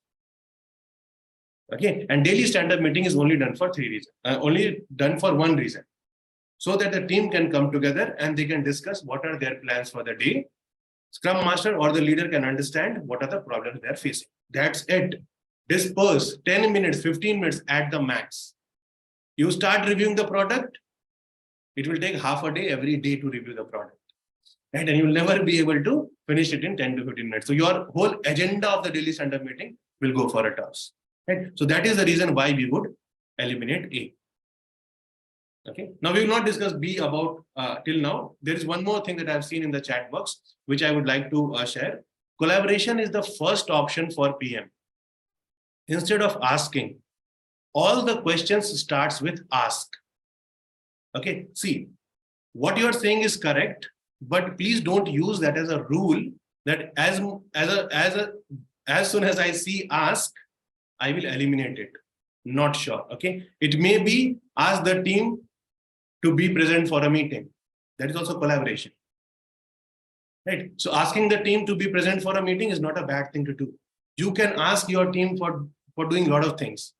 S1: Okay, and daily stand-up meeting is only done for 3 reasons. Only done for 1 reason, so that the team can come together and they can discuss what are their plans for the day. Scrum Master or the leader can understand what are the problems they are facing. That's it. Disperse 10 minutes, 15 minutes at the max. You start reviewing the product, it will take half a day every day to review the product. Right? And you'll never be able to finish it in 10 to 15 minutes. So your whole agenda of the daily stand-up meeting will go for a toss. Right? So that is the reason why we would eliminate A. Okay. Now we will not discuss B about till now. There is one more thing that I've seen in the chat box, which I would like to share. Collaboration is the first option for PM. Instead of asking, all the questions starts with ask. Okay. See, what you are saying is correct, but please don't use that as a rule that as soon as I see ask, I will eliminate it. Not sure. Okay. It may be ask the team to be present for a meeting. That is also collaboration. Right. So asking the team to be present for a meeting is not a bad thing to do. You can ask your team for doing a lot of things.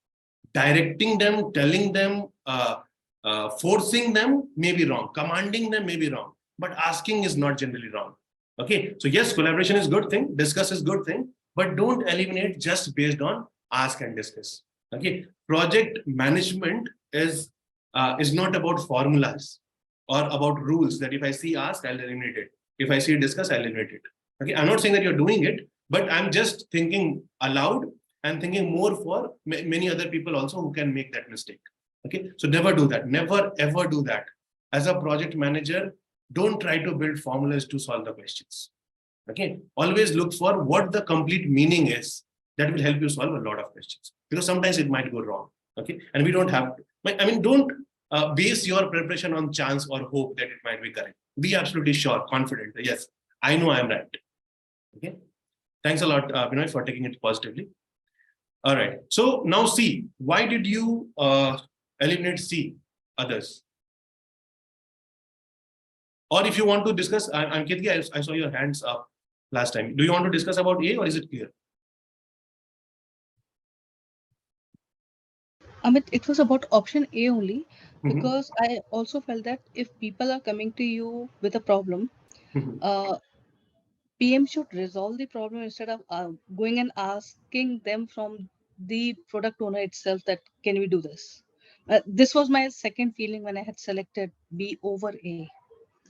S1: Directing them, telling them, forcing them may be wrong. Commanding them may be wrong. But asking is not generally wrong. Okay. So yes, collaboration is good thing. Discuss is good thing. But don't eliminate just based on ask and discuss. Okay. Project management is not about formulas or about rules that if I see ask, I'll eliminate it. If I see discuss, I'll eliminate it. Okay. I'm not saying that you're doing it, but I'm just thinking aloud and thinking more for many other people also who can make that mistake. Okay. So never do that. Never ever do that. As a project manager, don't try to build formulas to solve the questions. Okay. Always look for what the complete meaning is. That will help you solve a lot of questions, because sometimes it might go wrong. Okay. And we don't have to, I mean, don't base your preparation on chance or hope that it might be correct. Be absolutely sure, confident. Yes, I know I'm right. Okay. Thanks a lot, Binoy, for taking it positively. All right. So now C. Why did you eliminate C? Others. Or if you want to discuss, Ankit, I saw your hands up last time. Do you want to discuss about A or is it clear?
S9: Amit, it was about option A only, because I also felt that if people are coming to you with a problem, PM should resolve the problem instead of going and asking them from the product owner itself that can we do this. This was my second feeling when I had selected B over A.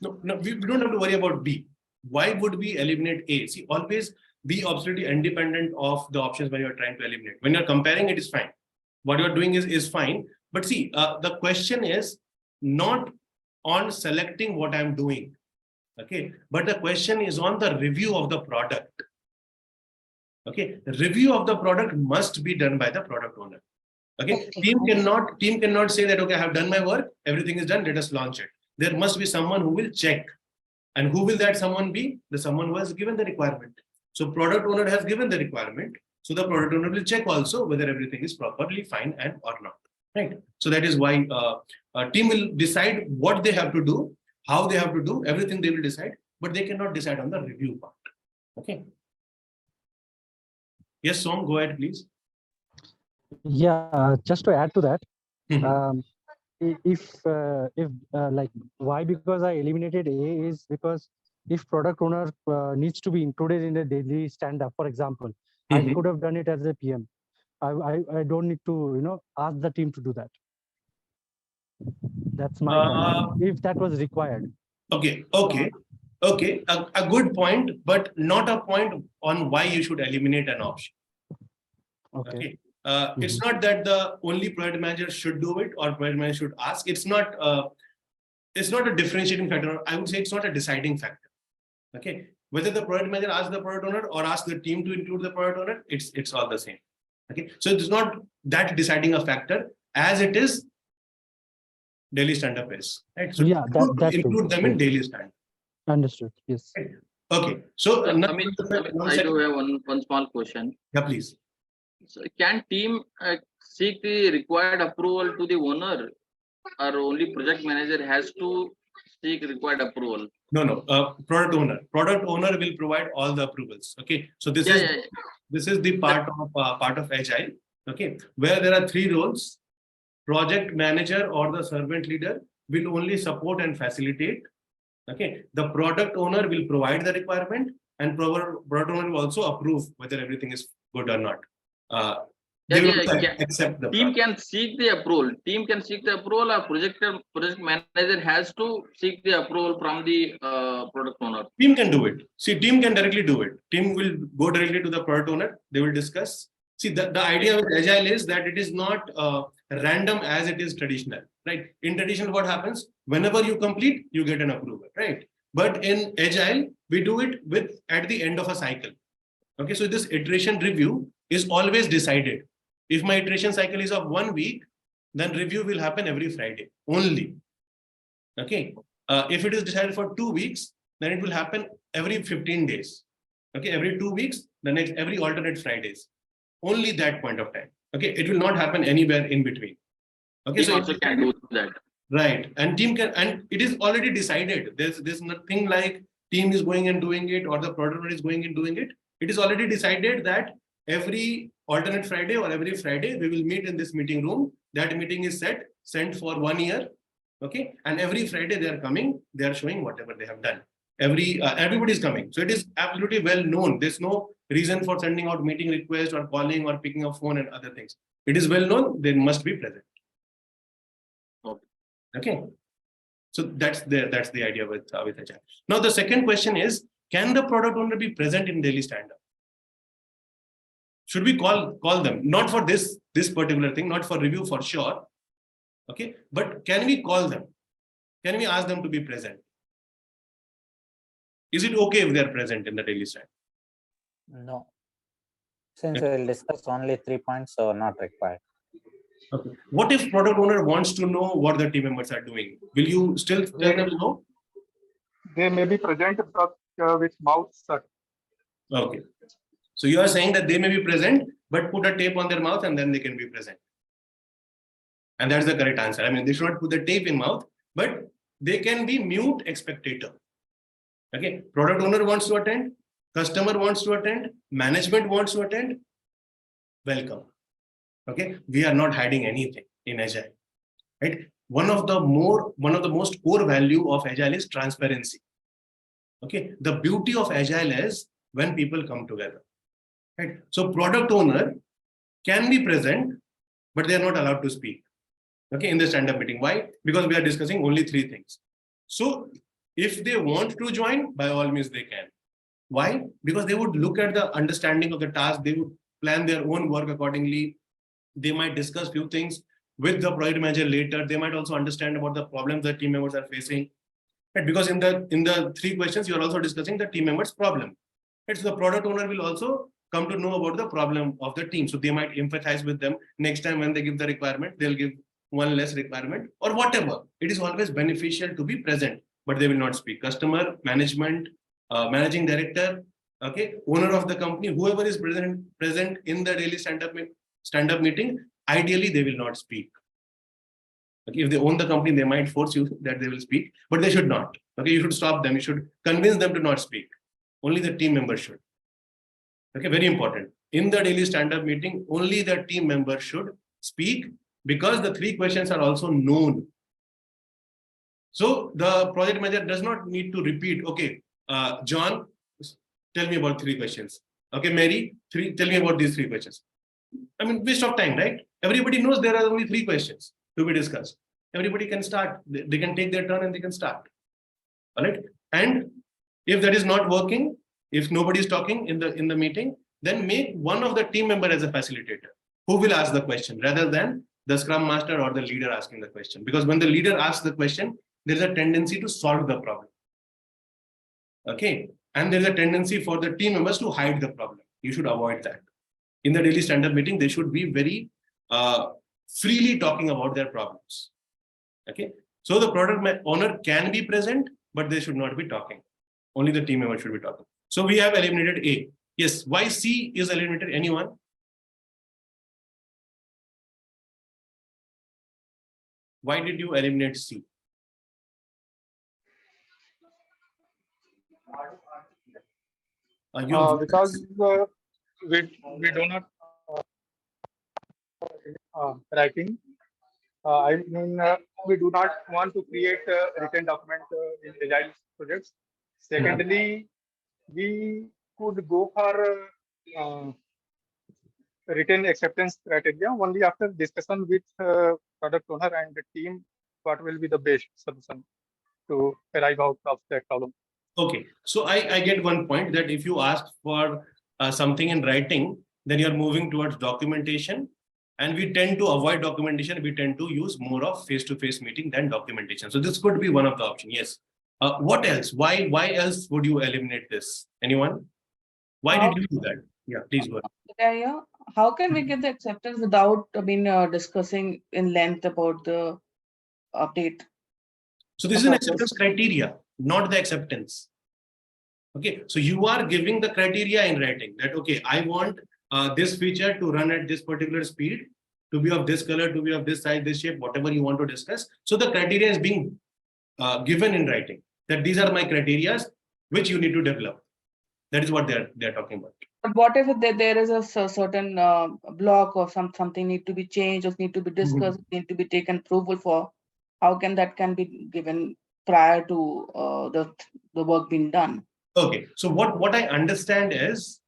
S1: No, we don't have to worry about B. Why would we eliminate A? See, always be absolutely independent of the options when you're trying to eliminate. When you're comparing, it is fine. What you're doing is fine. But see, the question is not on selecting what I'm doing. Okay, but the question is on the review of the product. Okay, review of the product must be done by the product owner. Okay, team cannot say that, okay, I have done my work, everything is done, let us launch it. There must be someone who will check. And who will that someone be? The someone who has given the requirement. So product owner has given the requirement. So the product owner will check also whether everything is properly fine and or not. Right. So that is why a team will decide what they have to do, how they have to do, everything they will decide, but they cannot decide on the review part. Okay. Yes, Som, go ahead, please.
S10: Yeah, just to add to that, if like why, because I eliminated A is because if product owner needs to be included in the daily stand-up, for example, I could have done it as a PM. I don't need to ask the team to do that. That's my point. If that was required.
S1: Okay. A good point, but not a point on why you should eliminate an option. Okay. It's not that the only project manager should do it or project manager should ask. It's not a differentiating factor. I would say it's not a deciding factor. Okay. Whether the project manager asks the product owner or asks the team to include the product owner, it's all the same. Okay. So it's not that deciding a factor as it is daily stand-up is. Right. So
S10: yeah, that
S1: include them in daily stand-up.
S10: Understood. Yes.
S1: Okay. So
S2: I do have one small question.
S1: Yeah, please.
S2: So can team seek the required approval to the owner, or only project manager has to seek required approval?
S1: No. Product owner will provide all the approvals. Okay. So this is the part of Agile. Okay, where there are 3 roles. Project manager or the servant leader will only support and facilitate. Okay, the product owner will provide the requirement, and product owner will also approve whether everything is good or not. They will accept the
S2: team can seek the approval. Team can seek the approval, or project manager has to seek the approval from the product owner.
S1: Team can do it. See, team can directly do it. Team will go directly to the product owner. They will discuss. See, the idea with Agile is that it is not random as it is traditional, right? In traditional, what happens? Whenever you complete, you get an approval, right? But in Agile, we do it at the end of a cycle. Okay, so this iteration review is always decided. If my iteration cycle is of 1 week, then review will happen every Friday only. Okay, if it is decided for 2 weeks, then it will happen every 15 days. Okay, every 2 weeks, every alternate Fridays. Only that point of time. Okay, it will not happen anywhere in between. Okay,
S2: team also can do that.
S1: Right, and team can, and it is already decided. There's nothing like team is going and doing it or the product owner is going and doing it. It is already decided that every alternate Friday or every Friday we will meet in this meeting room. That meeting is sent for 1 year. Okay, and every Friday they are coming. They are showing whatever they have done. Everybody is coming. So it is absolutely well known. There's no reason for sending out meeting requests or calling or picking up phone and other things. It is well known. They must be present. Okay. So that's the idea with Agile. Now the second question is, can the product owner be present in daily stand-up? Should we call them? Not for this particular thing, not for review for sure. Okay, but can we call them? Can we ask them to be present? Is it okay if they are present in the daily stand?
S6: No. Since we will discuss only 3 points, so not required.
S1: Okay. What if product owner wants to know what the team members are doing? Will you still tell them no?
S8: They may be present, but with mouth shut.
S1: Okay. So you are saying that they may be present, but put a tape on their mouth and then they can be present. And that's the correct answer. I mean, they should not put the tape in mouth, but they can be mute spectator. Okay. Product owner wants to attend, customer wants to attend, management wants to attend. Welcome. Okay. We are not hiding anything in Agile. Right. One of the most core value of Agile is transparency. Okay. The beauty of Agile is when people come together. Right. So product owner can be present, but they are not allowed to speak. Okay, in the stand-up meeting. Why? Because we are discussing only 3 things. So if they want to join, by all means they can. Why? Because they would look at the understanding of the task, they would plan their own work accordingly. They might discuss few things with the project manager later. They might also understand about the problems that team members are facing. Right? Because in the 3 questions, you are also discussing the team members' problem. Right? So the product owner will also come to know about the problem of the team. So they might empathize with them. Next time when they give the requirement, they'll give one less requirement or whatever. It is always beneficial to be present, but they will not speak. Customer, management, managing director, okay, owner of the company, whoever is present in the daily stand-up meeting, ideally they will not speak. Okay, if they own the company, they might force you that they will speak, but they should not. Okay, you should stop them. You should convince them to not speak. Only the team members should. Okay, very important. In the daily stand-up meeting, only the team members should speak, because the 3 questions are also known. So the project manager does not need to repeat, okay, John, tell me about 3 questions. Okay, Mary, tell me about these 3 questions. I mean, waste of time, right? Everybody knows there are only 3 questions to be discussed. Everybody can start. They can take their turn and they can start. All right. And if that is not working, if nobody is talking in the meeting, then make one of the team member as a facilitator who will ask the question rather than the scrum master or the leader asking the question. Because when the leader asks the question, there's a tendency to solve the problem. Okay. And there's a tendency for the team members to hide the problem. You should avoid that. In the daily stand-up meeting, they should be very freely talking about their problems. Okay. So the product owner can be present, but they should not be talking. Only the team member should be talking. So we have eliminated A. Yes. Why C is eliminated? Anyone? Why did you eliminate C?
S8: Because we do not writing. I mean, we do not want to create a written document in Agile projects. Secondly, we could go for written acceptance criteria only after discussion with product owner and the team, what will be the best solution to arrive out of that problem.
S1: Okay, so I get one point that if you ask for something in writing, then you're moving towards documentation, and we tend to avoid documentation. We tend to use more of face-to-face meeting than documentation. So this could be one of the options. Yes. What else? Why else would you eliminate this? Anyone? Why did you do that? Yeah, please go ahead.
S4: Yeah. How can we get the acceptance without discussing in length about the update?
S1: So this is an acceptance criteria, not the acceptance. Okay, so you are giving the criteria in writing that, okay, I want this feature to run at this particular speed, to be of this color, to be of this size, this shape, whatever you want to discuss. So the criteria is being given in writing, that these are my criteria which you need to develop. That is what they're talking about.
S4: But what if there is a certain block or something need to be changed or need to be discussed, need to be taken approval for? How can that be given prior to the work being done?
S1: Okay, so what I understand is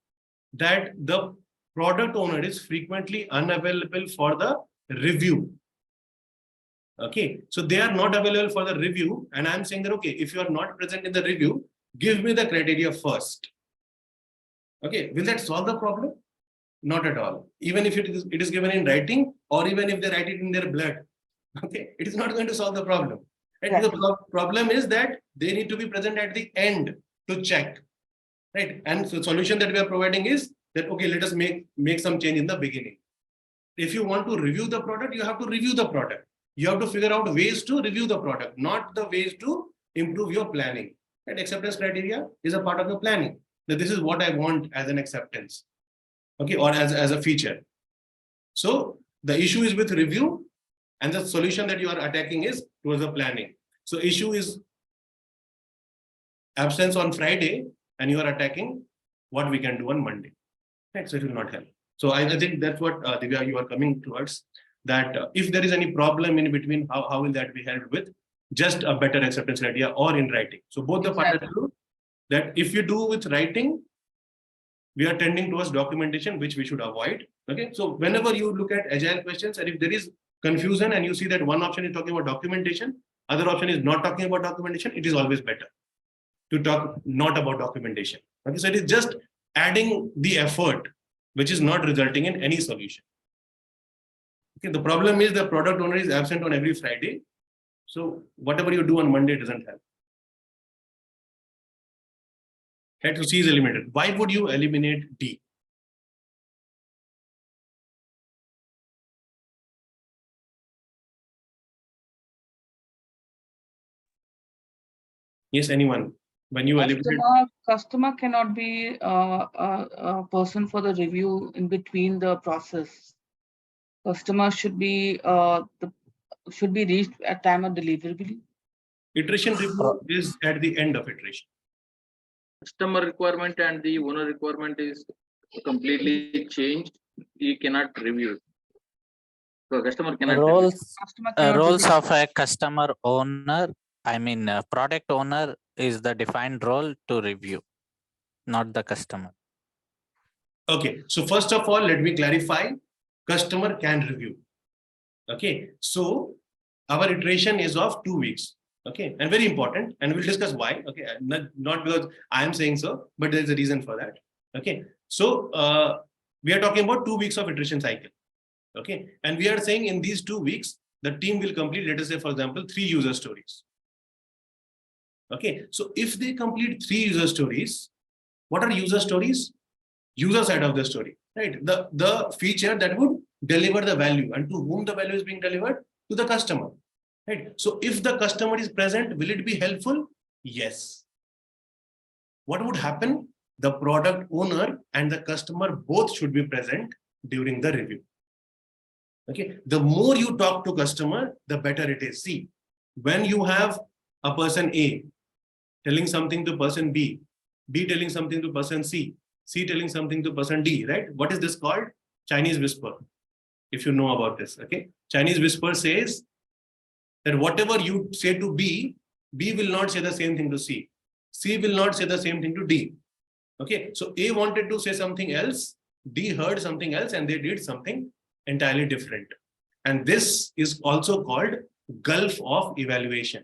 S1: that the product owner is frequently unavailable for the review. Okay, so they are not available for the review, and I'm saying that, okay, if you are not present in the review, give me the criteria first. Okay, will that solve the problem? Not at all. Even if it is given in writing, or even if they write it in their blood, okay, it is not going to solve the problem. Right? Right. The problem is that they need to be present at the end to check. Right? And so the solution that we are providing is that, okay, let us make some change in the beginning. If you want to review the product, you have to review the product. You have to figure out ways to review the product, not the ways to improve your planning. That acceptance criteria is a part of the planning. That this is what I want as an acceptance, okay, or as a feature. So the issue is with review, and the solution that you are attacking is towards the planning. So issue is absence on Friday, and you are attacking what we can do on Monday. Right? So it will not help. So I think that's what Divya, you are coming towards, that if there is any problem in between, how will that be helped with just a better acceptance criteria or in writing? So both the part that if you do with writing, we are tending towards documentation, which we should avoid. Okay, so whenever you look at agile questions, and if there is confusion and you see that one option is talking about documentation, other option is not talking about documentation, it is always better to talk not about documentation. Okay, so it is just adding the effort, which is not resulting in any solution. Okay, the problem is the product owner is absent on every Friday. So whatever you do on Monday doesn't help. Right, so C is eliminated. Why would you eliminate D? Yes, anyone? When you eliminate
S4: Customer cannot be a person for the review in between the process. Customer should be reached at time of deliverability.
S1: iteration review is at the end of iteration.
S2: Customer requirement and the owner requirement is completely changed. You cannot review. So customer cannot
S6: Roles of a customer owner, I mean product owner, is the defined role to review, not the customer.
S1: Okay, so first of all, let me clarify, customer can review. Okay, so our iteration is of 2 weeks. Okay, and very important, and we'll discuss why. Okay, not because I am saying so, but there's a reason for that. Okay, so we are talking about 2 weeks of iteration cycle. Okay, and we are saying in these 2 weeks, the team will complete, let us say, for example, 3 user stories. Okay, so if they complete 3 user stories, what are user stories? User side of the story, right? The feature that would deliver the value, and to whom the value is being delivered? To the customer, right? So if the customer is present, will it be helpful? Yes. What would happen? The product owner and the customer both should be present during the review. Okay, the more you talk to customer, the better it is. See, when you have a person A telling something to person B, B telling something to person C, C telling something to person D, right? What is this called? Chinese whisper. If you know about this, okay? Chinese whisper says that whatever you say to B, B will not say the same thing to C. C will not say the same thing to D. Okay, so A wanted to say something else, D heard something else, and they did something entirely different. And this is also called gulf of evaluation.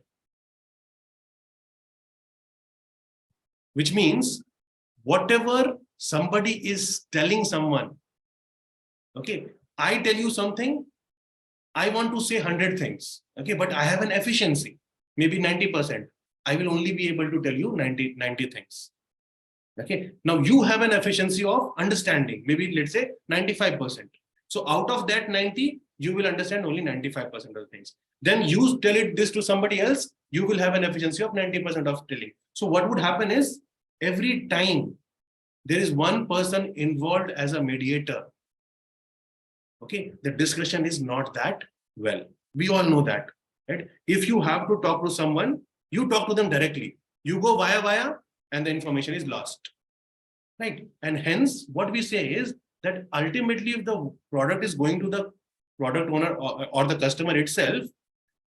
S1: Which means whatever somebody is telling someone, okay, I tell you something, I want to say 100 things, okay, but I have an efficiency, maybe 90%. I will only be able to tell you 90 things. Okay, now you have an efficiency of understanding, maybe let's say 95%. So out of that 90, you will understand only 95% of the things. Then you tell it this to somebody else, you will have an efficiency of 90% of telling. So what would happen is, every time there is one person involved as a mediator, okay, the discussion is not that well. We all know that, right? If you have to talk to someone, you talk to them directly. You go via, and the information is lost, right? And hence, what we say is that ultimately, if the product is going to the product owner or the customer itself,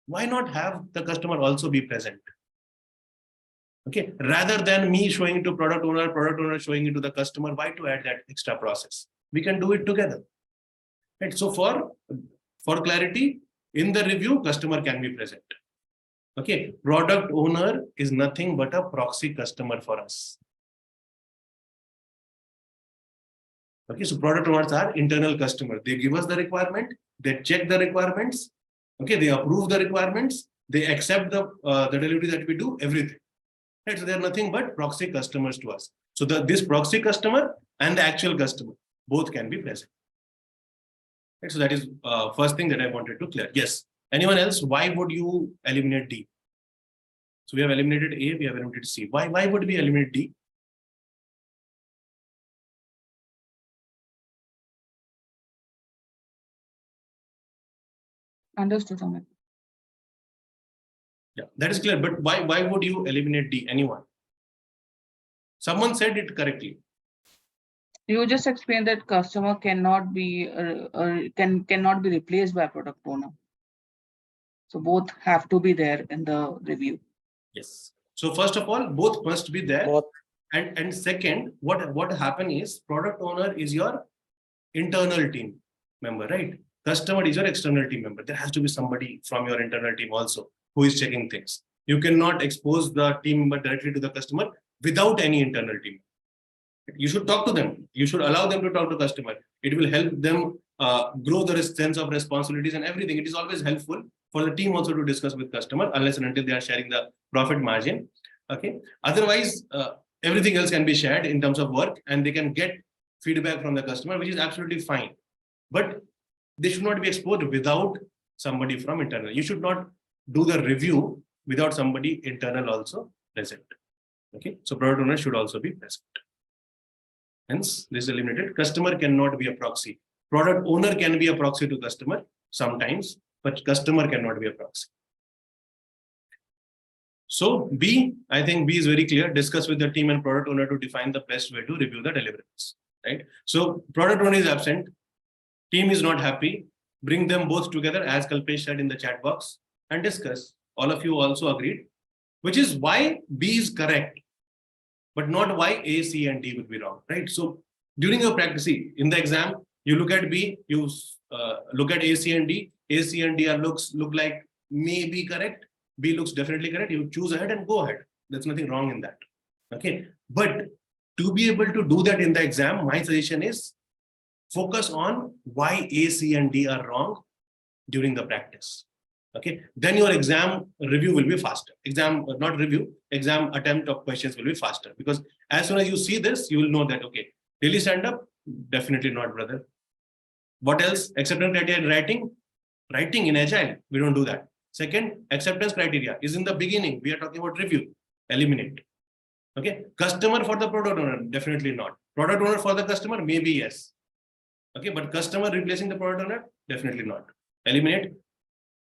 S1: why not have the customer also be present? Okay, rather than me showing it to product owner showing it to the customer, why to add that extra process? We can do it together. Right. So for clarity, in the review, customer can be present. Okay, product owner is nothing but a proxy customer for us. Okay, so product owners are internal customer. They give us the requirement, they check the requirements, okay, they approve the requirements, they accept the delivery that we do, everything. Right, so they are nothing but proxy customers to us. So this proxy customer and the actual customer both can be present. Right, so that is first thing that I wanted to clear. Yes. Anyone else? Why would you eliminate D? So we have eliminated A, we have eliminated C. Why would we eliminate D?
S4: Understood, Amit.
S1: Yeah, that is clear. But why would you eliminate D? Anyone? Someone said it correctly.
S4: You just explained that customer cannot be cannot be replaced by product owner. So both have to be there in the review.
S1: Yes. So first of all, both must be there.
S6: Both.
S1: And second, what happen is product owner is your internal team member, right? Customer is your external team member. There has to be somebody from your internal team also who is checking things. You cannot expose the team member directly to the customer without any internal team. You should talk to them. You should allow them to talk to customer. It will help them grow the sense of responsibilities and everything. It is always helpful for the team also to discuss with customer unless and until they are sharing the profit margin. Okay. Otherwise, everything else can be shared in terms of work and they can get feedback from the customer, which is absolutely fine. But they should not be exposed without somebody from internal. You should not do the review without somebody internal also present. Okay. So product owner should also be present. Hence, this is eliminated. Customer cannot be a proxy. Product owner can be a proxy to customer sometimes, but customer cannot be a proxy. So B, I think B is very clear. Discuss with the team and product owner to define the best way to review the deliverables. Right? So product owner is absent. Team is not happy. Bring them both together, as Kalpesh said in the chat box, and discuss. All of you also agreed, which is why B is correct, but not why A, C, and D would be wrong, right? So during your practice, in the exam, you look at B, you look at A, C, and D. A, C, and D are look like maybe correct. B looks definitely correct. You choose ahead and go ahead. There's nothing wrong in that. Okay, but to be able to do that in the exam, my suggestion is focus on why A, C, and D are wrong during the practice. Okay, then your exam review will be faster. Exam attempt of questions will be faster, because as soon as you see this, you will know that, okay, daily stand-up, definitely not, brother. What else? Acceptance criteria in writing in Agile, we don't do that. Second, acceptance criteria is in the beginning. We are talking about review, eliminate. Okay, customer for the product owner, definitely not. Product owner for the customer, maybe yes. Okay, but customer replacing the product owner, definitely not. Eliminate.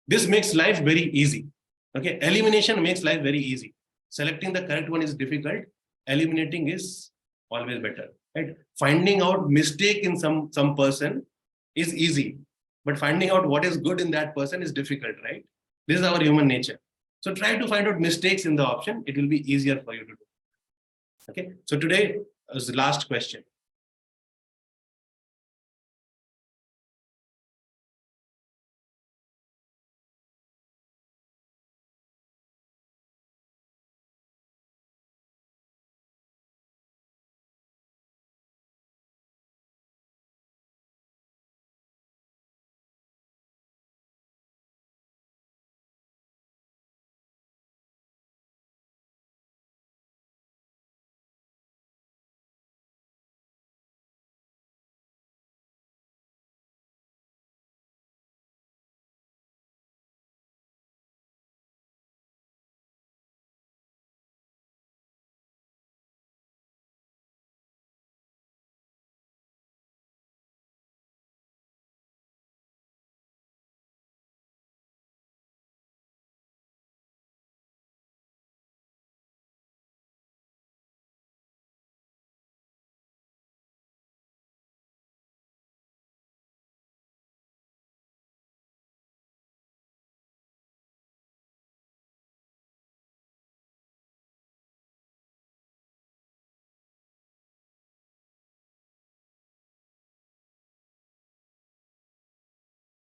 S1: This makes life very easy. Okay, elimination makes life very easy. Selecting the correct one is difficult. Eliminating is always better. Right? Finding out mistake in some person is easy, but finding out what is good in that person is difficult, right? This is our human nature. So try to find out mistakes in the option. It will be easier for you to do. Okay, so today is the last question.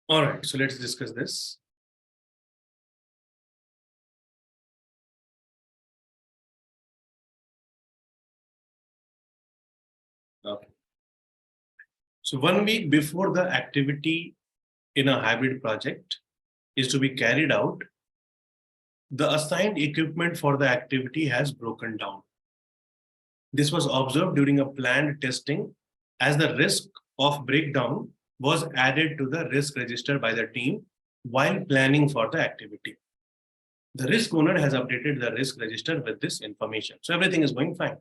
S1: All right, so let's discuss this. Okay. So 1 week before the activity in a hybrid project is to be carried out, the assigned equipment for the activity has broken down. This was observed during a planned testing, as the risk of breakdown was added to the risk register by the team while planning for the activity. The risk owner has updated the risk register with this information. So everything is going fine.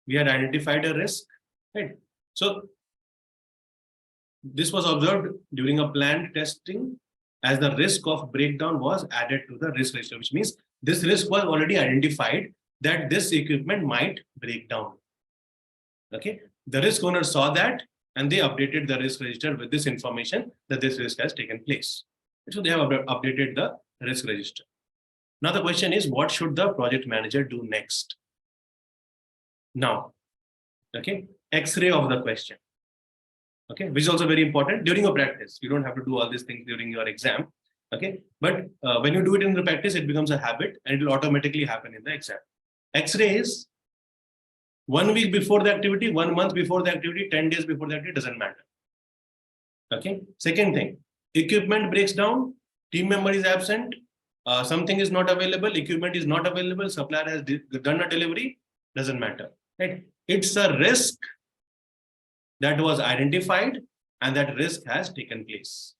S1: We had identified a risk, right? So this was observed during a planned testing as the risk of breakdown was added to the risk register, which means this risk was already identified that this equipment might break down. Okay, the risk owner saw that and they updated the risk register with this information that this risk has taken place. So they have updated the risk register. Now the question is, what should the project manager do next? Now, okay, X-ray of the question. Okay, which is also very important during your practice. You don't have to do all these things during your exam. Okay, but when you do it in the practice, it becomes a habit and it will automatically happen in the exam. X-ray is 1 week before the activity, 1 month before the activity, 10 days before the activity, doesn't matter. Okay, second thing, equipment breaks down, team member is absent, something is not available, equipment is not available, supplier has done a delivery, doesn't matter. Right? It's a risk that was identified and that risk has taken place.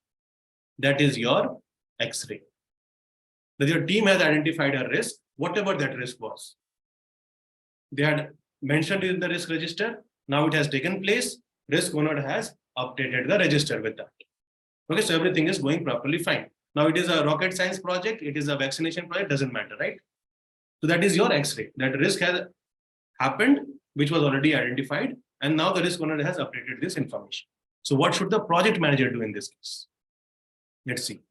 S1: That is your X-ray. That your team has identified a risk, whatever that risk was. They had mentioned in the risk register. Now it has taken place. Risk owner has updated the register with that. Okay, so everything is going properly fine. Now it is a rocket science project. It is a vaccination project. Doesn't matter, right? So that is your X-ray. That risk has happened, which was already identified. And now the risk owner has updated this information. So what should the project manager do in this case? Let's see.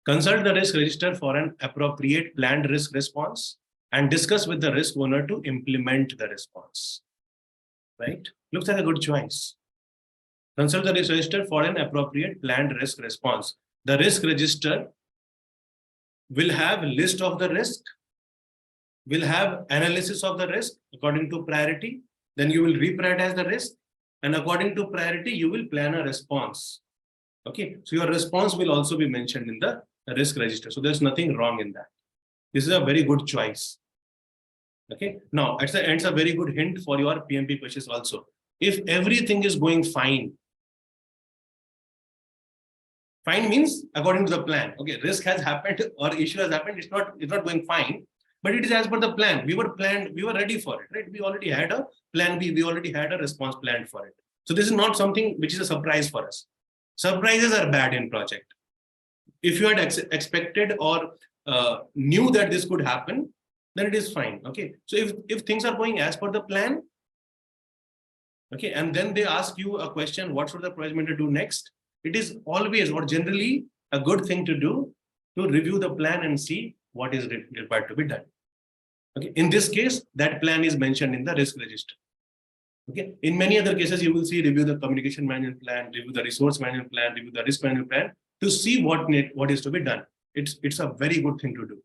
S1: Consult the risk register for an appropriate planned risk response and discuss with the risk owner to implement the response. Right? Looks like a good choice. Consult the risk register for an appropriate planned risk response. The risk register will have a list of the risk, will have analysis of the risk according to priority. Then you will reprioritize the risk. And according to priority, you will plan a response. Okay, so your response will also be mentioned in the risk register. So there's nothing wrong in that. This is a very good choice. Okay, now it's a very good hint for your PMP questions also. If everything is going fine, fine means according to the plan. Okay, risk has happened or issue has happened. It's not going fine, but it is as per the plan. We were ready for it, right? We already had a plan B. We already had a response planned for it. So this is not something which is a surprise for us. Surprises are bad in project. If you had expected or knew that this could happen, then it is fine. Okay, so if things are going as per the plan, okay, and then they ask you a question, what should the project manager do next? It is always or generally a good thing to do to review the plan and see what is required to be done. Okay, in this case, that plan is mentioned in the risk register. Okay, in many other cases, you will see review the communication management plan, review the resource management plan, review the risk management plan to see what is to be done. It's a very good thing to do.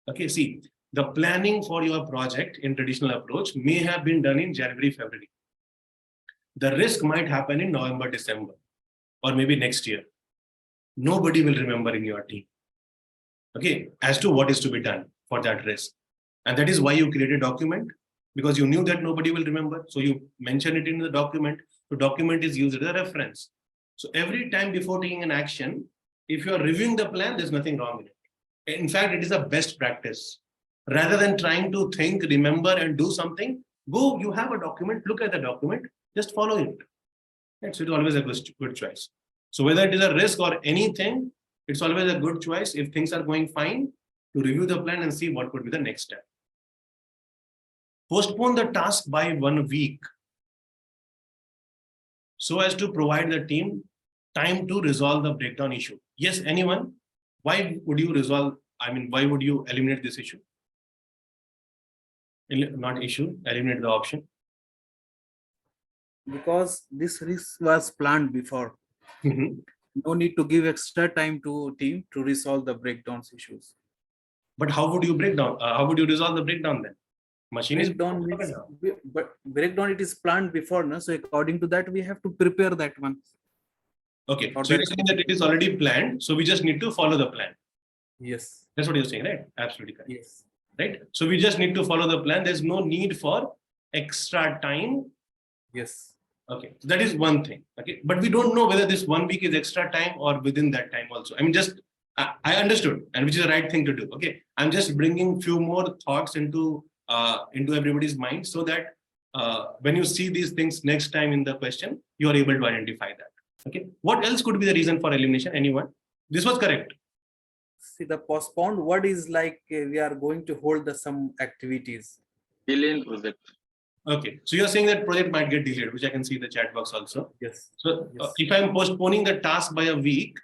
S1: Okay, see, the planning for your project in traditional approach may have been done in January, February. The risk might happen in November, December, or maybe next year. Nobody will remember in your team. Okay, as to what is to be done for that risk. And that is why you create a document, because you knew that nobody will remember. So you mention it in the document. The document is used as a reference. So every time before taking an action, if you are reviewing the plan, there's nothing wrong with it. In fact, it is a best practice. Rather than trying to think, remember, and do something, go, you have a document, look at the document, just follow it. Right? So it's always a good choice. So whether it is a risk or anything, it's always a good choice if things are going fine to review the plan and see what could be the next step. Postpone the task by 1 week so as to provide the team time to resolve the breakdown issue. Yes, anyone? Why would you resolve? I mean, why would you eliminate this issue? Not issue, eliminate the option.
S3: Because this risk was planned before. No need to give extra time to team to resolve the breakdowns issues.
S1: But how would you break down? How would you resolve the breakdown then? Machine
S3: breakdown means, but breakdown it is planned before, no? So according to that, we have to prepare that one.
S1: Okay, so you're saying that it is already planned, so we just need to follow the plan.
S3: Yes.
S1: That's what you're saying, right? Absolutely correct.
S3: Yes.
S1: Right? So we just need to follow the plan. There's no need for extra time.
S3: Yes.
S1: Okay, so that is one thing. Okay, but we don't know whether this 1 week is extra time or within that time also. I mean, just I understood, and which is the right thing to do. Okay, I'm just bringing few more thoughts into everybody's mind so that when you see these things next time in the question, you are able to identify that. Okay, what else could be the reason for elimination? Anyone? This was correct.
S3: See, the postponed word is like we are going to hold some activities.
S2: Delay in project.
S1: Okay, so you're saying that project might get delayed, which I can see in the chat box also.
S3: Yes.
S1: So
S3: Yes.
S1: if I'm postponing the task by a week,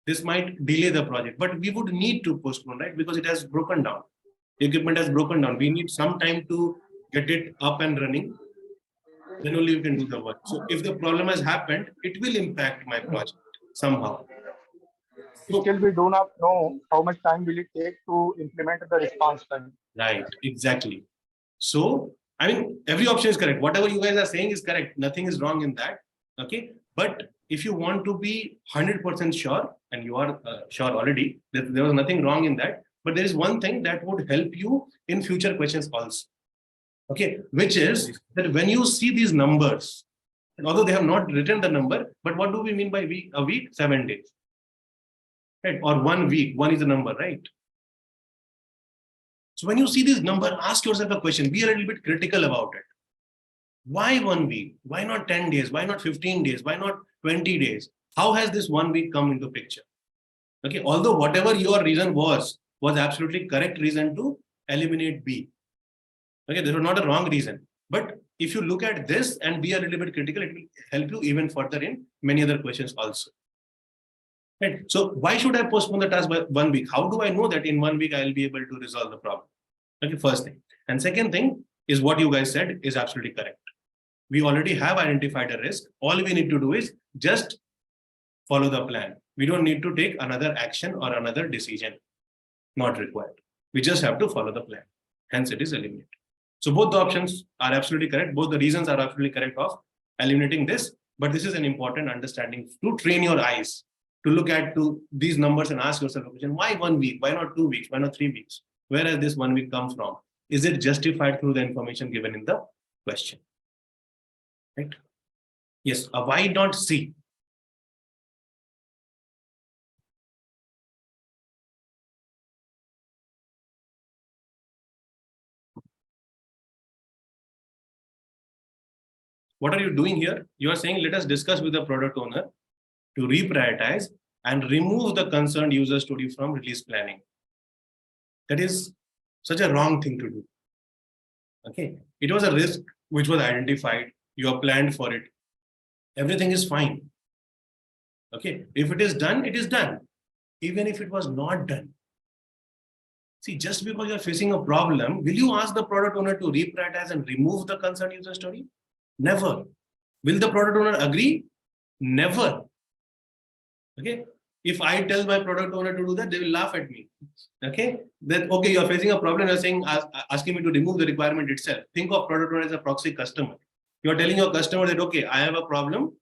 S1: this might delay the project, but we would need to postpone, right? Because it has broken down. The equipment has broken down. We need some time to get it up and running. Then only you can do the work. So if the problem has happened, it will impact my project somehow.
S8: Still, we do not know how much time will it take to implement the response time.
S1: Right, exactly. So, I mean, every option is correct. Whatever you guys are saying is correct. Nothing is wrong in that. Okay. But if you want to be 100% sure, and you are sure already, that there was nothing wrong in that. But there is one thing that would help you in future questions also. Okay. Which is that when you see these numbers, and although they have not written the number, but what do we mean by week? A week? 7 days. Right? Or 1 week. 1 is the number, right? So when you see this number, ask yourself a question, be a little bit critical about it. Why 1 week? Why not 10 days? Why not 15 days? Why not 20 days? How has this 1 week come into picture? Okay, although whatever your reason was absolutely correct reason to eliminate B. Okay, this was not a wrong reason. But if you look at this and be a little bit critical, it will help you even further in many other questions also. Right. So why should I postpone the task by 1 week? How do I know that in 1 week I will be able to resolve the problem? Okay, first thing. And second thing is what you guys said is absolutely correct. We already have identified a risk. All we need to do is just follow the plan. We don't need to take another action or another decision. Not required. We just have to follow the plan. Hence it is eliminated. So both the options are absolutely correct. Both the reasons are absolutely correct of eliminating this. But this is an important understanding to train your eyes to look at these numbers and ask yourself a question, why 1 week? Why not 2 weeks? Why not 3 weeks? Where has this 1 week come from? Is it justified through the information given in the question? Right? Yes, why not C? What are you doing here? You are saying, let us discuss with the product owner to reprioritize and remove the concerned user story from release planning. That is such a wrong thing to do. Okay, it was a risk which was identified. You have planned for it. Everything is fine. Okay, if it is done, it is done. Even if it was not done. See, just because you are facing a problem, will you ask the product owner to reprioritize and remove the concerned user story? Never. Will the product owner agree? Never. Okay. If I tell my product owner to do that, they will laugh at me. Okay. That, okay, you're facing a problem, you're saying, asking me to remove the requirement itself. Think of product owner as a proxy customer. You're telling your customer that, okay, I have a problem.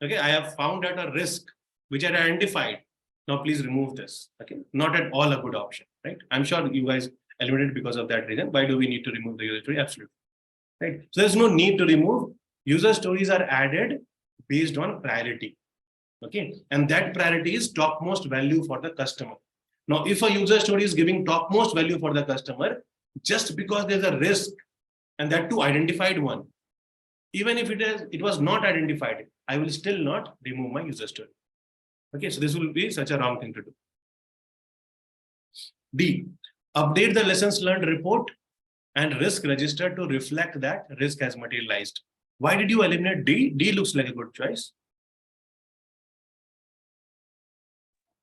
S1: Okay, I have found out a risk which I identified. Now please remove this. Okay, not at all a good option, right? I'm sure you guys eliminated because of that reason. Why do we need to remove the user story? Absolutely. Right. So there's no need to remove. User stories are added based on priority. Okay, and that priority is topmost value for the customer. Now, if a user story is giving topmost value for the customer, just because there's a risk, and that too identified one, even if it was not identified, I will still not remove my user story. Okay, so this will be such a wrong thing to do. D, update the lessons learned report and risk register to reflect that risk has materialized. Why did you eliminate D? D looks like a good choice.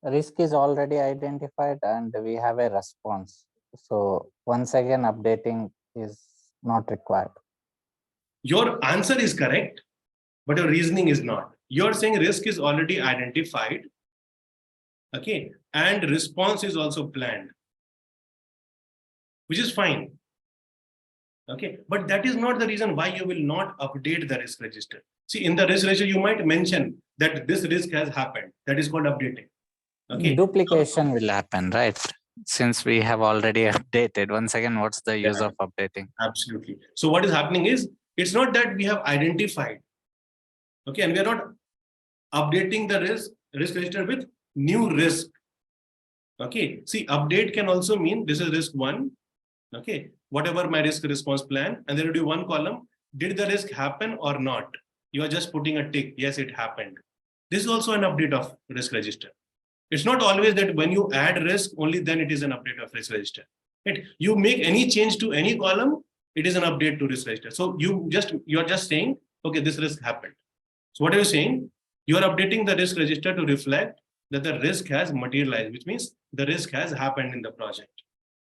S6: Risk is already identified and we have a response. So once again, updating is not required.
S1: Your answer is correct, but your reasoning is not. You're saying risk is already identified. Okay, and response is also planned, which is fine. Okay, but that is not the reason why you will not update the risk register. See, in the risk register, you might mention that this risk has happened. That is called updating. Okay.
S6: Duplication will happen, right? Since we have already updated. Once again, what's the use of updating?
S1: Absolutely. So what is happening is, it's not that we have identified. Okay, and we are not updating the risk register with new risk. Okay, see, update can also mean this is risk 1. Okay, whatever my risk response plan, and there will be one column. Did the risk happen or not? You are just putting a tick. Yes, it happened. This is also an update of risk register. It's not always that when you add risk, only then it is an update of risk register. Right? You make any change to any column, it is an update to risk register. So you are just saying, okay, this risk happened. So what are you saying? You are updating the risk register to reflect that the risk has materialized, which means the risk has happened in the project.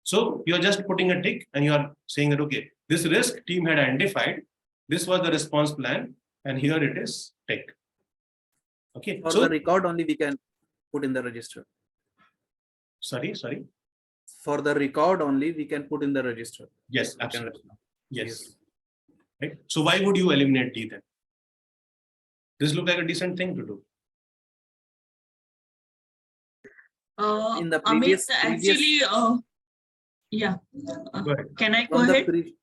S1: So you're just putting a tick and you are saying that, okay, this risk team had identified, this was the response plan, and here it is tick. Okay.
S3: For
S1: so
S3: the record only we can put in the register.
S1: Sorry.
S3: For the record only we can put in the register.
S1: Yes, absolutely. Yes. Right. So why would you eliminate D then? This looks like a decent thing to do.
S3: In the
S5: Amit,
S3: previous
S5: actually, yeah.
S1: Go ahead.
S5: Can I go ahead?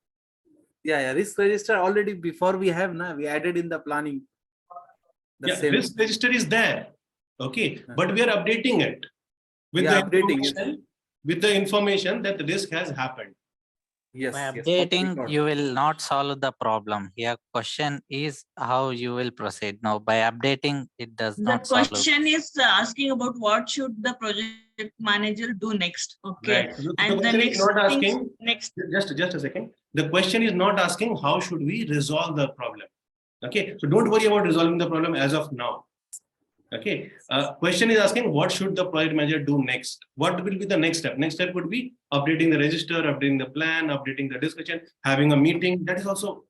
S3: Yeah, risk register already before we have now, we added in the planning.
S1: Risk register is there. Okay, but we are updating it with the information that the risk has happened.
S3: Yes.
S6: By updating, you will not solve the problem. Your question is how you will proceed. Now, by updating, it does not solve.
S5: The question is asking about what should the project manager do next. Okay,
S1: right.
S5: And the next
S1: not asking,
S5: thing, next.
S1: Just a second. The question is not asking how should we resolve the problem. Okay, so don't worry about resolving the problem as of now. Okay, question is asking what should the project manager do next? What will be the next step? Next step would be updating the register, updating the plan, updating the discussion, having a meeting. That is also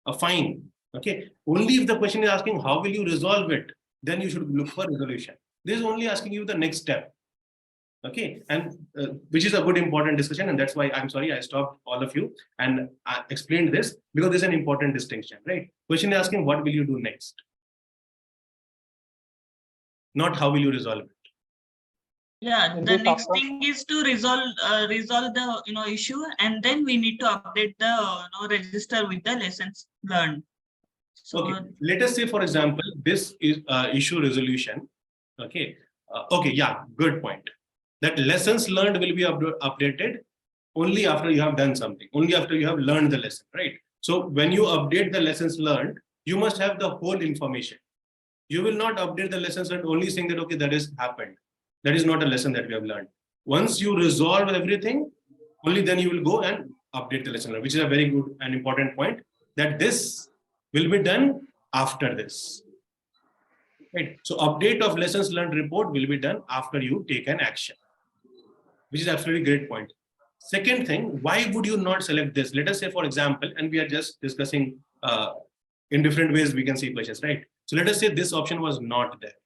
S1: a fine. Okay, only if the question is asking how will you resolve it, then you should look for resolution. This is only asking you the next step. Okay, and which is a good important discussion, and that's why I'm sorry I stopped all of you and I explained this because this is an important distinction, right? Question is asking what will you do next, not how will you resolve it.
S5: Yeah, the next thing is to resolve the issue, and then we need to update the register with the lessons learned. So,
S1: okay, let us say for example this is issue resolution. Okay, yeah, good point. That lessons learned will be updated only after you have done something, only after you have learned the lesson, right? So when you update the lessons learned, you must have the whole information. You will not update the lessons learned only saying that, okay, that has happened. That is not a lesson that we have learned. Once you resolve everything, only then you will go and update the lesson learned, which is a very good and important point, that this will be done after this. Right? So update of lessons learned report will be done after you take an action, which is absolutely great point. Second thing, why would you not select this? Let us say, for example, and we are just discussing in different ways we can see questions, right? So let us say this option was not there,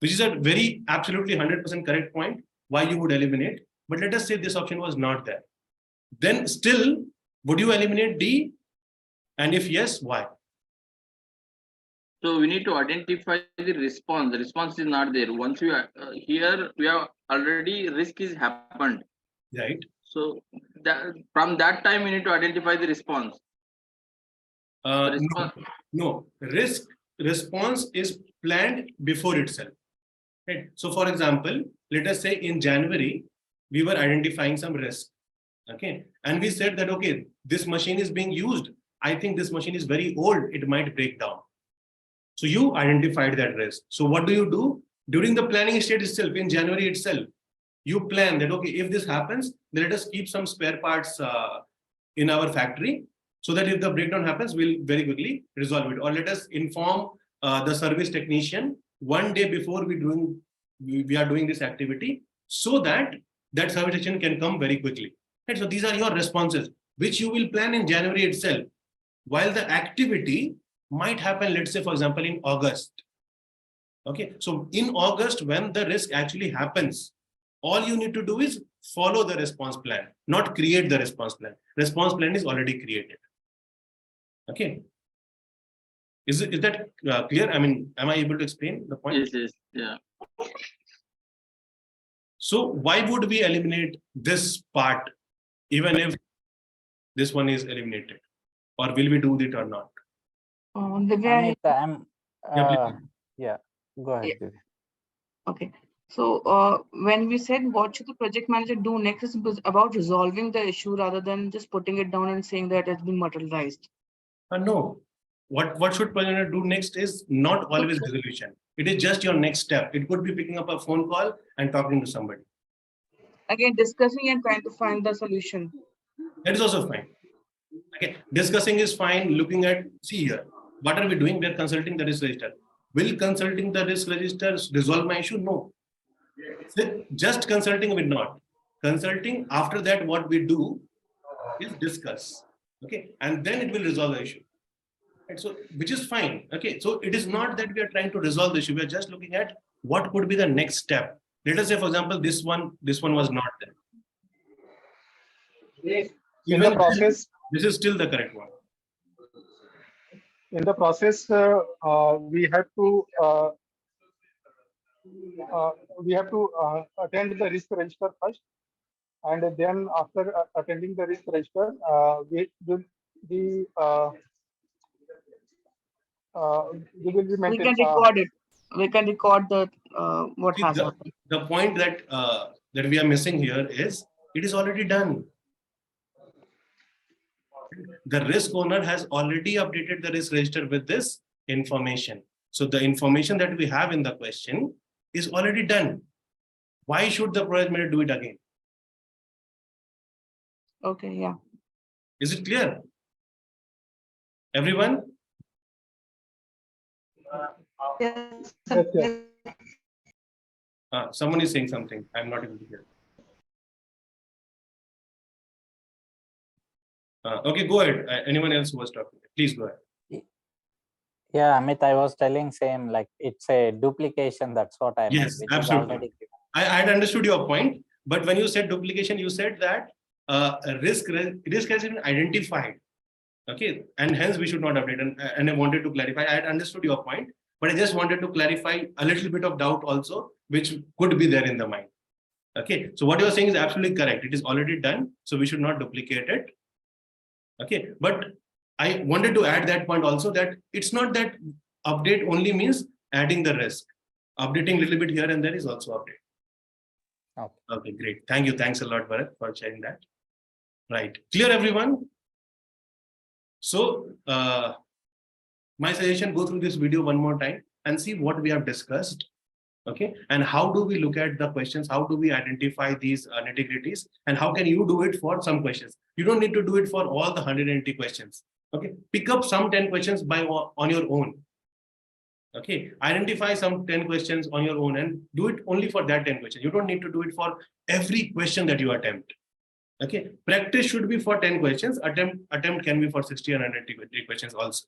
S1: which is a very absolutely 100% correct point why you would eliminate. But let us say this option was not there. Then still, would you eliminate D? And if yes, why?
S2: So we need to identify the response. The response is not there. Once you here we have already risk is happened.
S1: Right.
S2: So from that time we need to identify the response.
S1: No, risk response is planned before itself. Right. So for example, let us say in January, we were identifying some risk. Okay. And we said that, okay, this machine is being used. I think this machine is very old. It might break down. So you identified that risk. So what do? During the planning stage itself, in January itself, you plan that, okay, if this happens, then let us keep some spare parts in our factory so that if the breakdown happens, we'll very quickly resolve it. Or let us inform the service technician one day before we are doing this activity so that that service technician can come very quickly. Right? So these are your responses, which you will plan in January itself, while the activity might happen, let's say, for example, in August. Okay, so in August, when the risk actually happens, all you need to do is follow the response plan, not create the response plan. Response plan is already created. Okay. Is that clear? I mean, am I able to explain the point?
S2: Yes, yeah.
S1: So why would we eliminate this part, even if this one is eliminated? Or will we do it or not?
S6: Amit,
S1: Yeah,
S6: yeah, go ahead.
S4: Okay. So when we said what should the project manager do next, is about resolving the issue rather than just putting it down and saying that it's been materialized.
S1: No. What should project manager do next is not always resolution. It is just your next step. It could be picking up a phone call and talking to somebody.
S4: Again, discussing and trying to find the solution.
S1: That is also fine. Okay, discussing is fine. Looking at, see here, what are we doing? We are consulting the risk register. Will consulting the risk register resolve my issue? No. Just consulting will not. Consulting, after that, what we do is discuss. Okay, and then it will resolve the issue. Right? So, which is fine. Okay, so it is not that we are trying to resolve the issue. We are just looking at what could be the next step. Let us say, for example, this one was not there.
S8: In the process,
S1: this is still the correct one.
S8: In the process, we have to attend the risk register first, and then after attending the risk register, we will be
S4: We can record it. We can record the what has happened.
S1: The point that that we are missing here is it is already done. The risk owner has already updated the risk register with this information. So the information that we have in the question is already done. Why should the project manager do it again?
S4: Okay, yeah.
S1: Is it clear? Everyone?
S9: Yes.
S8: Yes.
S1: Someone is saying something. I'm not able to hear. Okay, go ahead. Anyone else who was talking? Please go ahead.
S6: Yeah, Amit, I was telling same, like it's a duplication. That's what I meant.
S1: Yes,
S6: which
S1: absolutely.
S6: Is already given.
S1: I had understood your point, but when you said duplication, you said that risk has been identified. Okay, and hence we should not update. And I wanted to clarify. I had understood your point, but I just wanted to clarify a little bit of doubt also, which could be there in the mind. Okay, so what you're saying is absolutely correct. It is already done, so we should not duplicate it. Okay, but I wanted to add that point also, that it's not that update only means adding the risk. Updating a little bit here and there is also update.
S6: Okay.
S1: Okay, great. Thank you. Thanks a lot, Bharat, for sharing that. Right. Clear, everyone? So, my suggestion, go through this video one more time and see what we have discussed. Okay, and how do we look at the questions? How do we identify these nitty-gritties? And how can you do it for some questions? You don't need to do it for all the 180 questions. Okay, pick up some 10 questions on your own. Okay, identify some 10 questions on your own and do it only for that 10 questions. You don't need to do it for every question that you attempt. Okay, practice should be for 10 questions. Attempt can be for 60 and 180 questions also.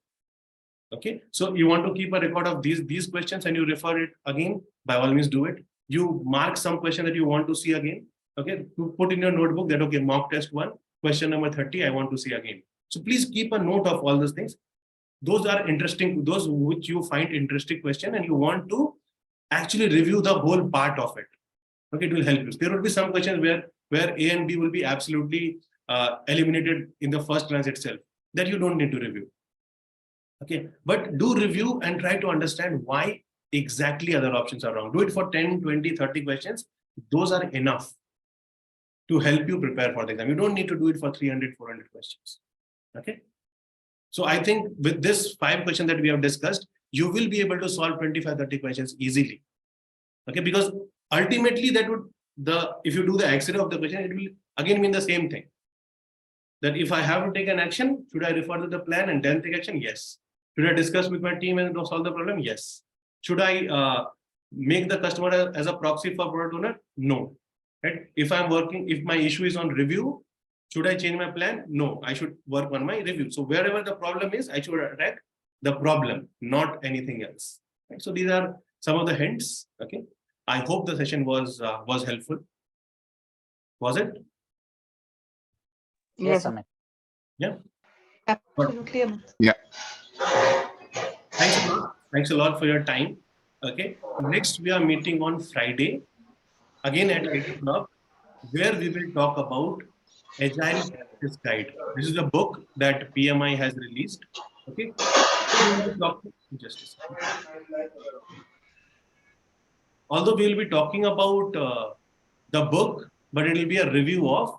S1: Okay, so you want to keep a record of these questions and you refer it again, by all means do it. You mark some question that you want to see again. Okay, to put in your notebook that, okay, mock test 1, question number 30, I want to see again. So please keep a note of all those things. Those are interesting, those which you find interesting question and you want to actually review the whole part of it. Okay, it will help you. There will be some questions where A and B will be absolutely eliminated in the first glance itself, that you don't need to review. Okay, but do review and try to understand why exactly other options are wrong. Do it for 10, 20, 30 questions. Those are enough to help you prepare for the exam. You don't need to do it for 300, 400 questions. Okay. So I think with this 5 questions that we have discussed, you will be able to solve 25, 30 questions easily. Okay, because ultimately that would, if you do the X-ray of the question, it will again mean the same thing. That if I have to take an action, should I refer to the plan and then take action? Yes. Should I discuss with my team and solve the problem? Yes. Should I make the customer as a proxy for product owner? No. Right? If I'm working, if my issue is on review, should I change my plan? No, I should work on my review. So wherever the problem is, I should attack the problem, not anything else. Right? So these are some of the hints. Okay. I hope the session was helpful. Was it?
S6: Yes, Amit.
S1: Yeah.
S9: Absolutely.
S7: Yeah.
S1: Thanks a lot. Thanks a lot for your time. Okay. Next, we are meeting on Friday, again at 8 o'clock, where we will talk about Agile Practice Guide. This is a book that PMI has released. Okay. So we will talk just a second. although we will be talking about the book, but it will be a review of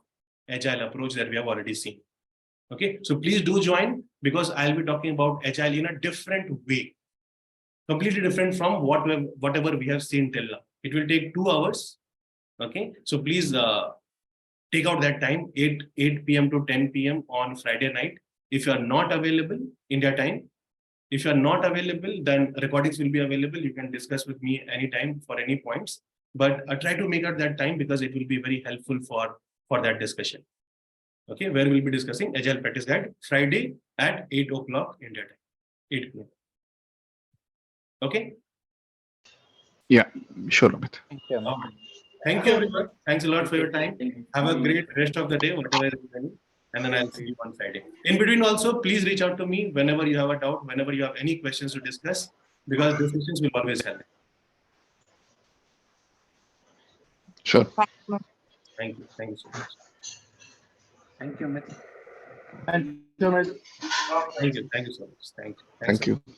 S1: Agile approach that we have already seen. Okay, so please do join, because I'll be talking about Agile in a different way, completely different from whatever we have seen till now. It will take 2 hours. Okay, so please take out that time, 8 p.m. to 10 p.m. on Friday night. If you are not available India time, if you are not available, then recordings will be available. You can discuss with me anytime for any points, but try to make out that time, because it will be very helpful for that discussion. Okay, where we'll be discussing Agile Practice Guide Friday at 8 o'clock India time, 8 p.m. Okay.
S7: Yeah, sure, Amit.
S6: Thank you.
S1: All right. Thank you, everyone. Thanks a lot for your time. Have a great rest of the day, whatever is happening, and then I'll see you on Friday. In between, also, please reach out to me whenever you have a doubt, whenever you have any questions to discuss, because discussions will always help.
S7: Sure.
S1: Thank you. Thank you so much.
S3: Thank you, Amit.
S8: Thank you, Amit.
S1: Thank you. Thank you so much. Thank you. Thanks
S7: Thank
S1: a lot.
S7: you.